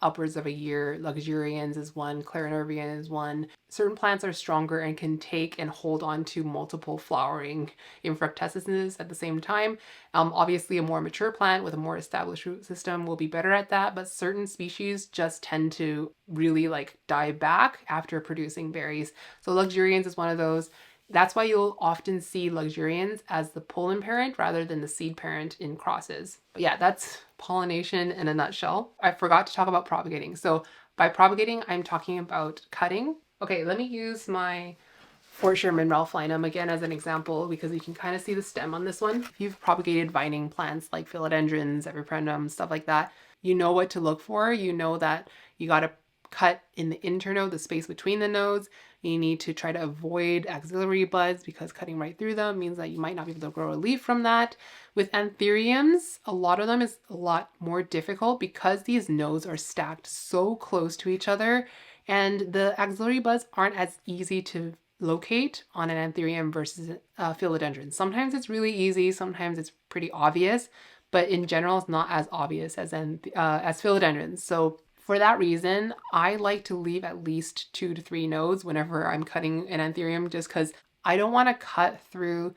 upwards of a year. Luxurians is one, clarinervian is one. Certain plants are stronger and can take and hold on to multiple flowering infructescences at the same time. Obviously, a more mature plant with a more established root system will be better at that, but certain species just tend to really like die back after producing berries. So luxurians is one of those. That's why you'll often see luxurians as the pollen parent rather than the seed parent in crosses. But yeah, that's pollination in a nutshell. I forgot to talk about propagating. So by propagating, I'm talking about cutting. Okay, let me use my Fort Sherman Ralphinum again as an example because you can kind of see the stem on this one. If you've propagated vining plants like philodendrons, epipremnums, stuff like that, you know what to look for. You know that you got to cut in the internode, the space between the nodes. You need to try to avoid axillary buds because cutting right through them means that you might not be able to grow a leaf from that. With anthuriums, a lot of them is a lot more difficult because these nodes are stacked so close to each other and the axillary buds aren't as easy to locate on an anthurium versus philodendron. Sometimes it's really easy, sometimes it's pretty obvious, but in general it's not as obvious as philodendrons. So for that reason, I like to leave at least 2 to 3 nodes whenever I'm cutting an anthurium, just because I don't want to cut through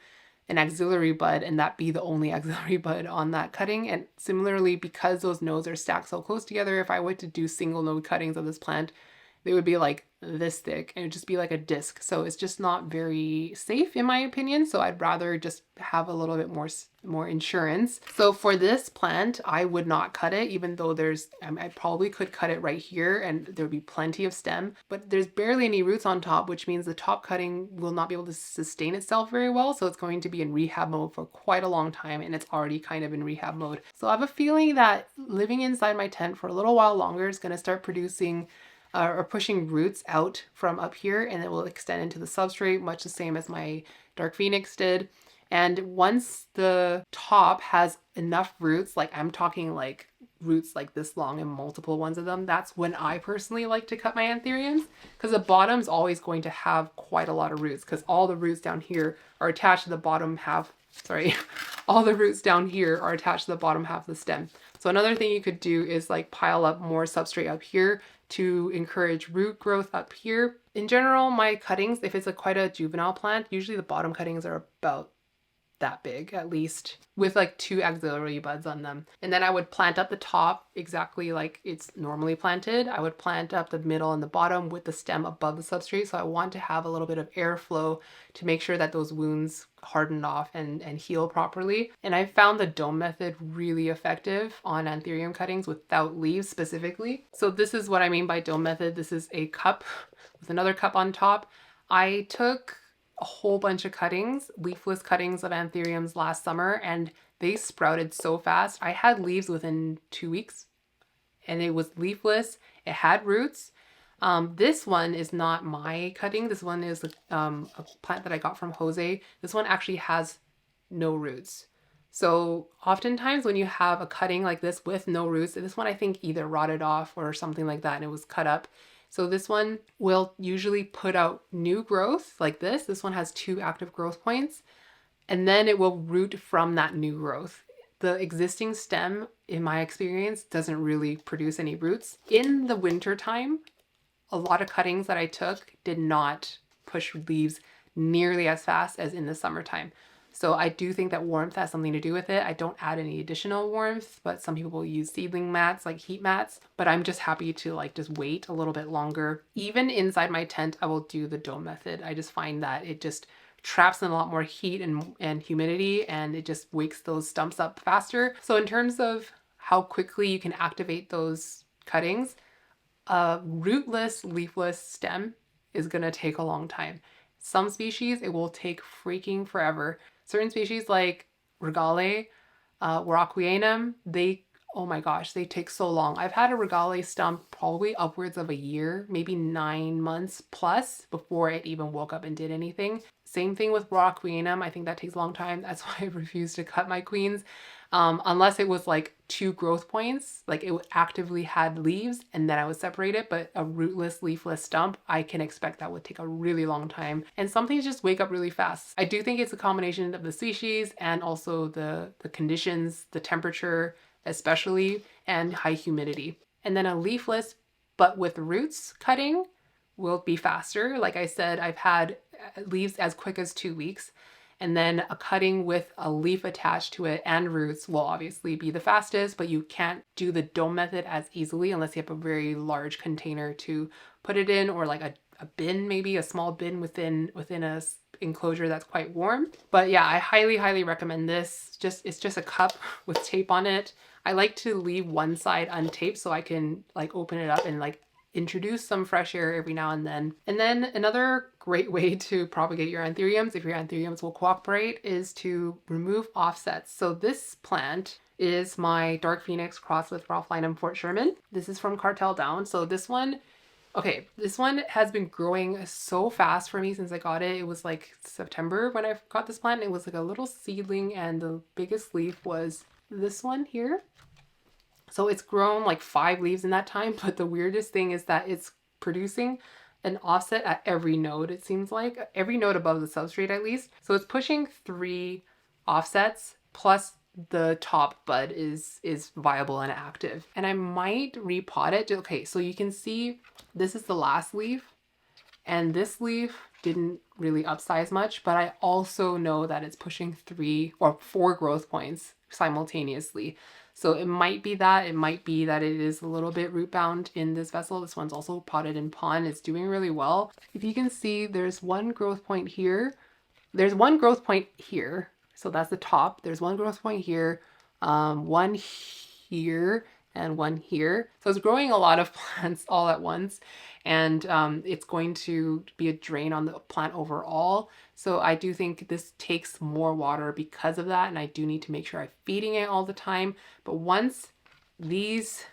an axillary bud and that be the only axillary bud on that cutting. And similarly, because those nodes are stacked so close together, if I were to do single node cuttings of this plant, they would be like this thick and it would just be like a disc. So it's just not very safe in my opinion. So I'd rather just have a little bit more insurance. So for this plant, I would not cut it, even though I probably could cut it right here and there would be plenty of stem, but there's barely any roots on top, which means the top cutting will not be able to sustain itself very well. So it's going to be in rehab mode for quite a long time and it's already kind of in rehab mode. So I have a feeling that living inside my tent for a little while longer is going to start producing or pushing roots out from up here and it will extend into the substrate, much the same as my Dark Phoenix did. And once the top has enough roots, like I'm talking like roots like this long and multiple ones of them, that's when I personally like to cut my anthuriums, because the bottom's always going to have quite a lot of roots because all the roots down here are attached to the bottom half. Sorry, all the roots down here are attached to the bottom half of the stem. So another thing you could do is like pile up more substrate up here to encourage root growth up here. In general, my cuttings, if it's quite a juvenile plant, usually the bottom cuttings are about that big at least, with like 2 axillary buds on them. And then I would plant up the top exactly like it's normally planted. I would plant up the middle and the bottom with the stem above the substrate. So I want to have a little bit of airflow to make sure that those wounds harden off and heal properly. And I found the dome method really effective on anthurium cuttings without leaves specifically. So this is what I mean by dome method. This is a cup with another cup on top. I took a whole bunch of cuttings, leafless cuttings of anthuriums last summer, and they sprouted so fast. I had leaves within 2 weeks and it was leafless. It had roots. This one is not my cutting. This one is a plant that I got from Jose. This one actually has no roots. So oftentimes when you have a cutting like this with no roots, this one I think either rotted off or something like that and it was cut up. So this one will usually put out new growth like this. This one has 2 active growth points and then it will root from that new growth. The existing stem, in my experience, doesn't really produce any roots. In the winter time, a lot of cuttings that I took did not push leaves nearly as fast as in the summertime. So I do think that warmth has something to do with it. I don't add any additional warmth, but some people will use seedling mats, like heat mats, but I'm just happy to like just wait a little bit longer. Even inside my tent, I will do the dome method. I just find that it just traps in a lot more heat and humidity and it just wakes those stumps up faster. So in terms of how quickly you can activate those cuttings, a rootless, leafless stem is gonna take a long time. Some species, it will take freaking forever. Certain species like Regale, Rocquianum, oh my gosh, they take so long. I've had a Regale stump probably upwards of a year, maybe 9 months plus before it even woke up and did anything. Same thing with Rocquianum. I think that takes a long time. That's why I refuse to cut my queens. Unless it was like 2 growth points, like it actively had leaves and then I would separate it, but a rootless, leafless stump, I can expect that would take a really long time. And some things just wake up really fast. I do think it's a combination of the species and also the conditions, the temperature, especially, and high humidity. And then a leafless but with roots cutting will be faster. Like I said, I've had leaves as quick as 2 weeks. And then a cutting with a leaf attached to it and roots will obviously be the fastest, but you can't do the dome method as easily unless you have a very large container to put it in, or like a bin, maybe a small bin within a enclosure that's quite warm. But yeah, I highly recommend this. It's just a cup with tape on it. I like to leave one side untaped so I can like open it up and like introduce some fresh air every now and then. And then another great way to propagate your anthuriums, if your anthuriums will cooperate, is to remove offsets. So this plant is my Dark Phoenix crossed with Ralphinum Fort Sherman. This is from Cartel Down. So this one, okay, this one has been growing so fast for me since I got it. It was like September when I got this plant. It was like a little seedling and the biggest leaf was this one here. So it's grown like 5 leaves in that time, but the weirdest thing is that it's producing an offset at every node, it seems like. Every node above the substrate at least. So it's pushing 3 offsets plus the top bud is viable and active. And I might repot it. Okay, so you can see this is the last leaf and this leaf didn't really upsize much, but I also know that it's pushing 3 or 4 growth points simultaneously. So it might be that it is a little bit root bound in this vessel. This one's also potted in pond. It's doing really well. If you can see, there's one growth point here. There's one growth point here. So that's the top. There's one growth point here, one here, and one here. So it's growing a lot of plants all at once, and it's going to be a drain on the plant overall. So I do think this takes more water because of that, and I do need to make sure I'm feeding it all the time. But once these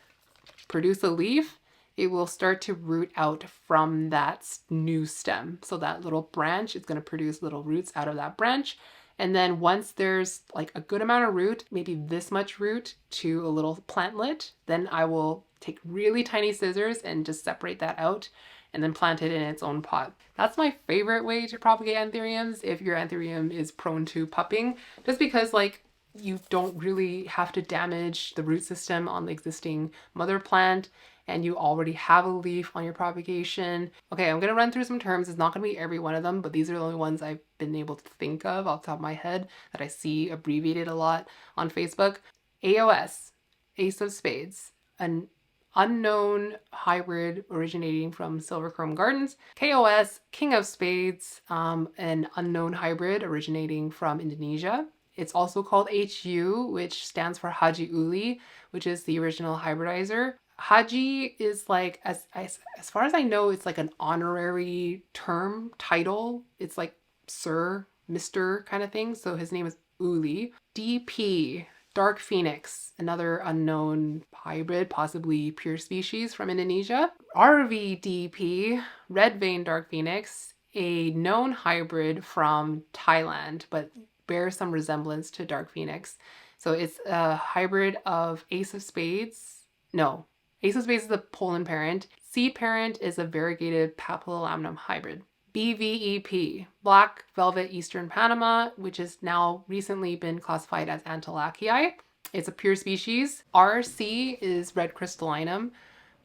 produce a leaf, it will start to root out from that new stem. So that little branch is going to produce little roots out of that branch. And then once there's like a good amount of root, maybe this much root to a little plantlet, then I will take really tiny scissors and just separate that out and then plant it in its own pot. That's my favorite way to propagate anthuriums if your anthurium is prone to pupping, just because like you don't really have to damage the root system on the existing mother plant and you already have a leaf on your propagation. Okay, I'm gonna run through some terms. It's not gonna be every one of them, but these are the only ones I've been able to think of off the top of my head that I see abbreviated a lot on Facebook. AOS, Ace of Spades, an unknown hybrid originating from Silver Chrome Gardens. KOS, King of Spades, an unknown hybrid originating from Indonesia. It's also called HU, which stands for Haji Uli, which is the original hybridizer. Haji is like, as far as I know, it's like an honorary term, title. It's like Sir, Mr. kind of thing. So his name is Uli. DP, Dark Phoenix, another unknown hybrid, possibly pure species from Indonesia. RVDP, Red Vein Dark Phoenix, a known hybrid from Thailand, but bears some resemblance to Dark Phoenix. So it's a hybrid of Ace of Spades. No, Ace of Spades is the pollen parent. Seed parent is a variegated papillolamnum hybrid. BVEP, Black Velvet Eastern Panama, which has now recently been classified as Antilacii. It's a pure species. RC is Red Crystallinum,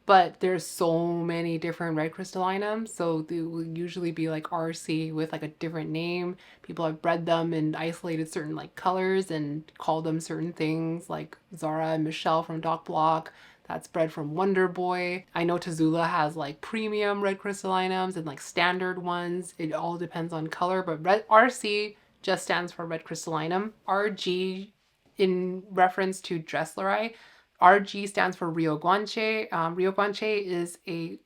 but there's so many different red crystallinums, so they will usually be like RC with like a different name. People have bred them and isolated certain like colors and called them certain things, like Zara and Michelle from Doc Block. That's bred from Wonder Boy. I know Tazula has like premium red crystallinums and like standard ones. It all depends on color, but red RC just stands for red crystallinum. RG in reference to Dressleri. RG stands for Rio Guanche. Rio Guanche is a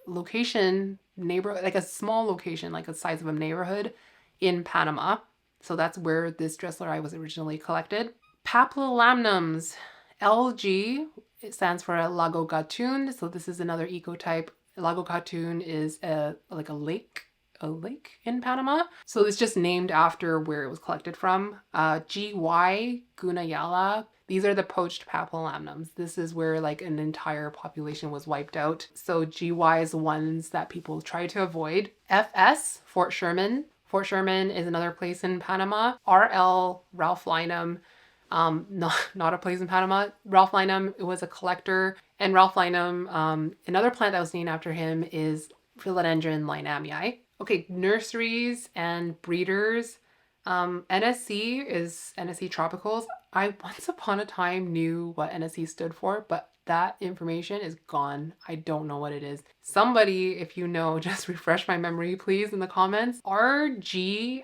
location, like a small location, like the size of a neighborhood in Panama. So that's where this Dressleri was originally collected. Papillolamnums. LG, it stands for Lago Gatun. So this is another ecotype. Lago Gatun is like a lake in Panama. So it's just named after where it was collected from. GY Gunayala. These are the poached papillolamnums. This is where like an entire population was wiped out. So GY is the ones that people try to avoid. FS, Fort Sherman. Fort Sherman is another place in Panama. RL, Ralphinum. Not a place in Panama. Ralph Lynam was a collector, and Ralph Lynam, another plant that was named after him is Philodendron linamii. Okay, nurseries and breeders. NSC is NSC Tropicals. I once upon a time knew what NSC stood for, but that information is gone. I don't know what it is. Somebody, if you know, just refresh my memory, please, in the comments. RG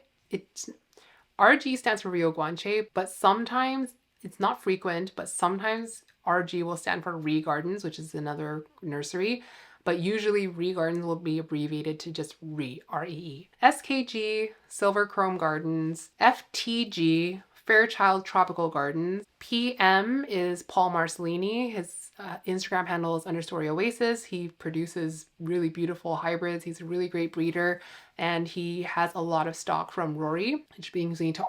stands for Rio Guanche, but sometimes it's not frequent, but sometimes RG will stand for Ree Gardens, which is another nursery. But usually Ree Gardens will be abbreviated to just Ree, R-E-E. SKG, Silver Chrome Gardens. FTG, Fairchild Tropical Gardens. PM is Paul Marcellini. His Instagram handle is _ Oasis. He produces really beautiful hybrids. He's a really great breeder, and he has a lot of stock from Rory, which brings me to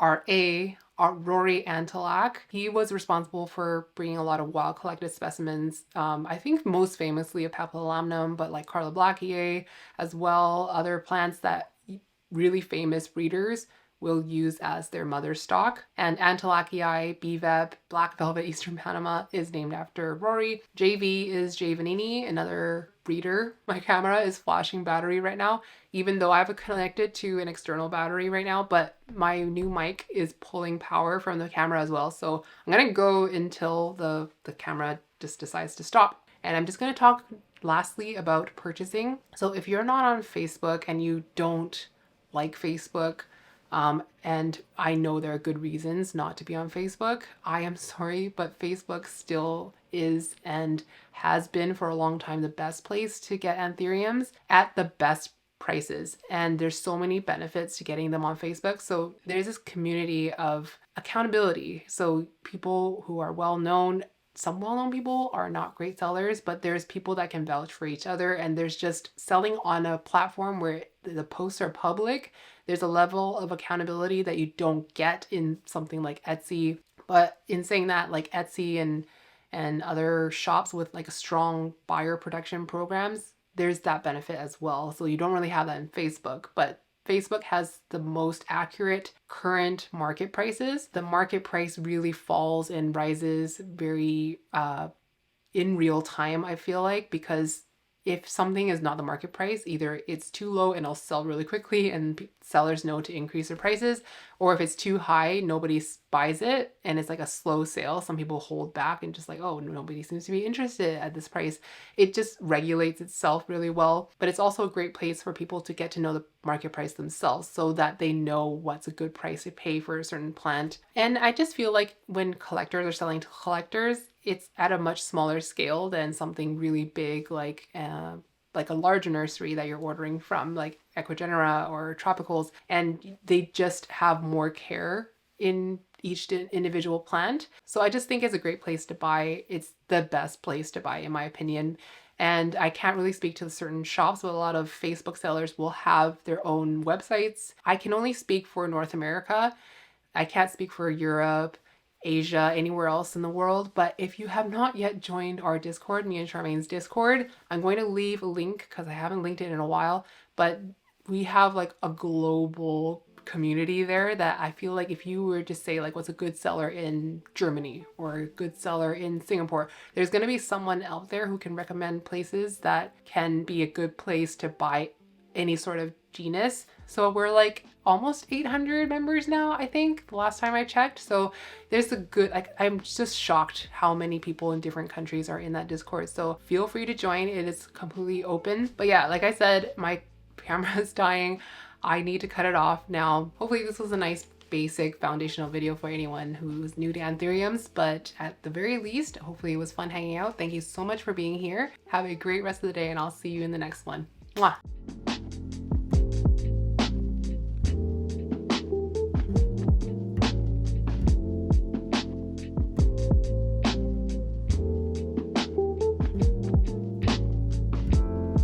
Rory Antillac. He was responsible for bringing a lot of wild collected specimens, I think most famously of Papillamnum, but like Carla Blackier as well, other plants that really famous breeders will use as their mother stock. And Antillacii, BVEP, Black Velvet Eastern Panama is named after Rory. JV is J. Vanini, another breeder. My camera is flashing battery right now, even though I have it connected to an external battery right now, but my new mic is pulling power from the camera as well. So I'm gonna go until the camera just decides to stop. And I'm just gonna talk lastly about purchasing. So if you're not on Facebook and you don't like Facebook, and I know there are good reasons not to be on Facebook. I am sorry, but Facebook still is and has been for a long time the best place to get anthuriums at the best prices. And there's so many benefits to getting them on Facebook. So there's this community of accountability. So people who are well known, some well-known people are not great sellers, but there's people that can vouch for each other, and there's just selling on a platform where the posts are public. There's a level of accountability that you don't get in something like Etsy. But in saying that, like Etsy and other shops with like a strong buyer protection programs, there's that benefit as well. So you don't really have that in Facebook, but Facebook has the most accurate current market prices. The market price really falls and rises very in real time, I feel like, because if something is not the market price, either it's too low and it'll sell really quickly and sellers know to increase their prices, or if it's too high, nobody buys it and it's like a slow sale. Some people hold back and just like, oh, nobody seems to be interested at this price. It just regulates itself really well, but it's also a great place for people to get to know the market price themselves so that they know what's a good price to pay for a certain plant. And I just feel like when collectors are selling to collectors, it's at a much smaller scale than something really big like a larger nursery that you're ordering from, like Equigenera or Tropicals, and they just have more care in each individual plant. So I just think it's a great place to buy. It's the best place to buy, in my opinion. And I can't really speak to certain shops, but a lot of Facebook sellers will have their own websites. I can only speak for North America. I can't speak for Europe, Asia, anywhere else in the world. But if you have not yet joined our Discord, me and Charmaine's Discord, I'm going to leave a link because I haven't linked it in a while, but we have like a global community there that I feel like if you were to say like what's a good seller in Germany or a good seller in Singapore, there's going to be someone out there who can recommend places that can be a good place to buy any sort of genus. So we're like almost 800 members now, I think, the last time I checked. So there's a good, like, I'm just shocked how many people in different countries are in that Discord. So feel free to join. It is completely open. But yeah, like I said, my camera is dying. I need to cut it off now. Hopefully this was a nice basic foundational video for anyone who's new to anthuriums, but at the very least, hopefully it was fun hanging out. Thank you so much for being here. Have a great rest of the day, and I'll see you in the next one. Mwah.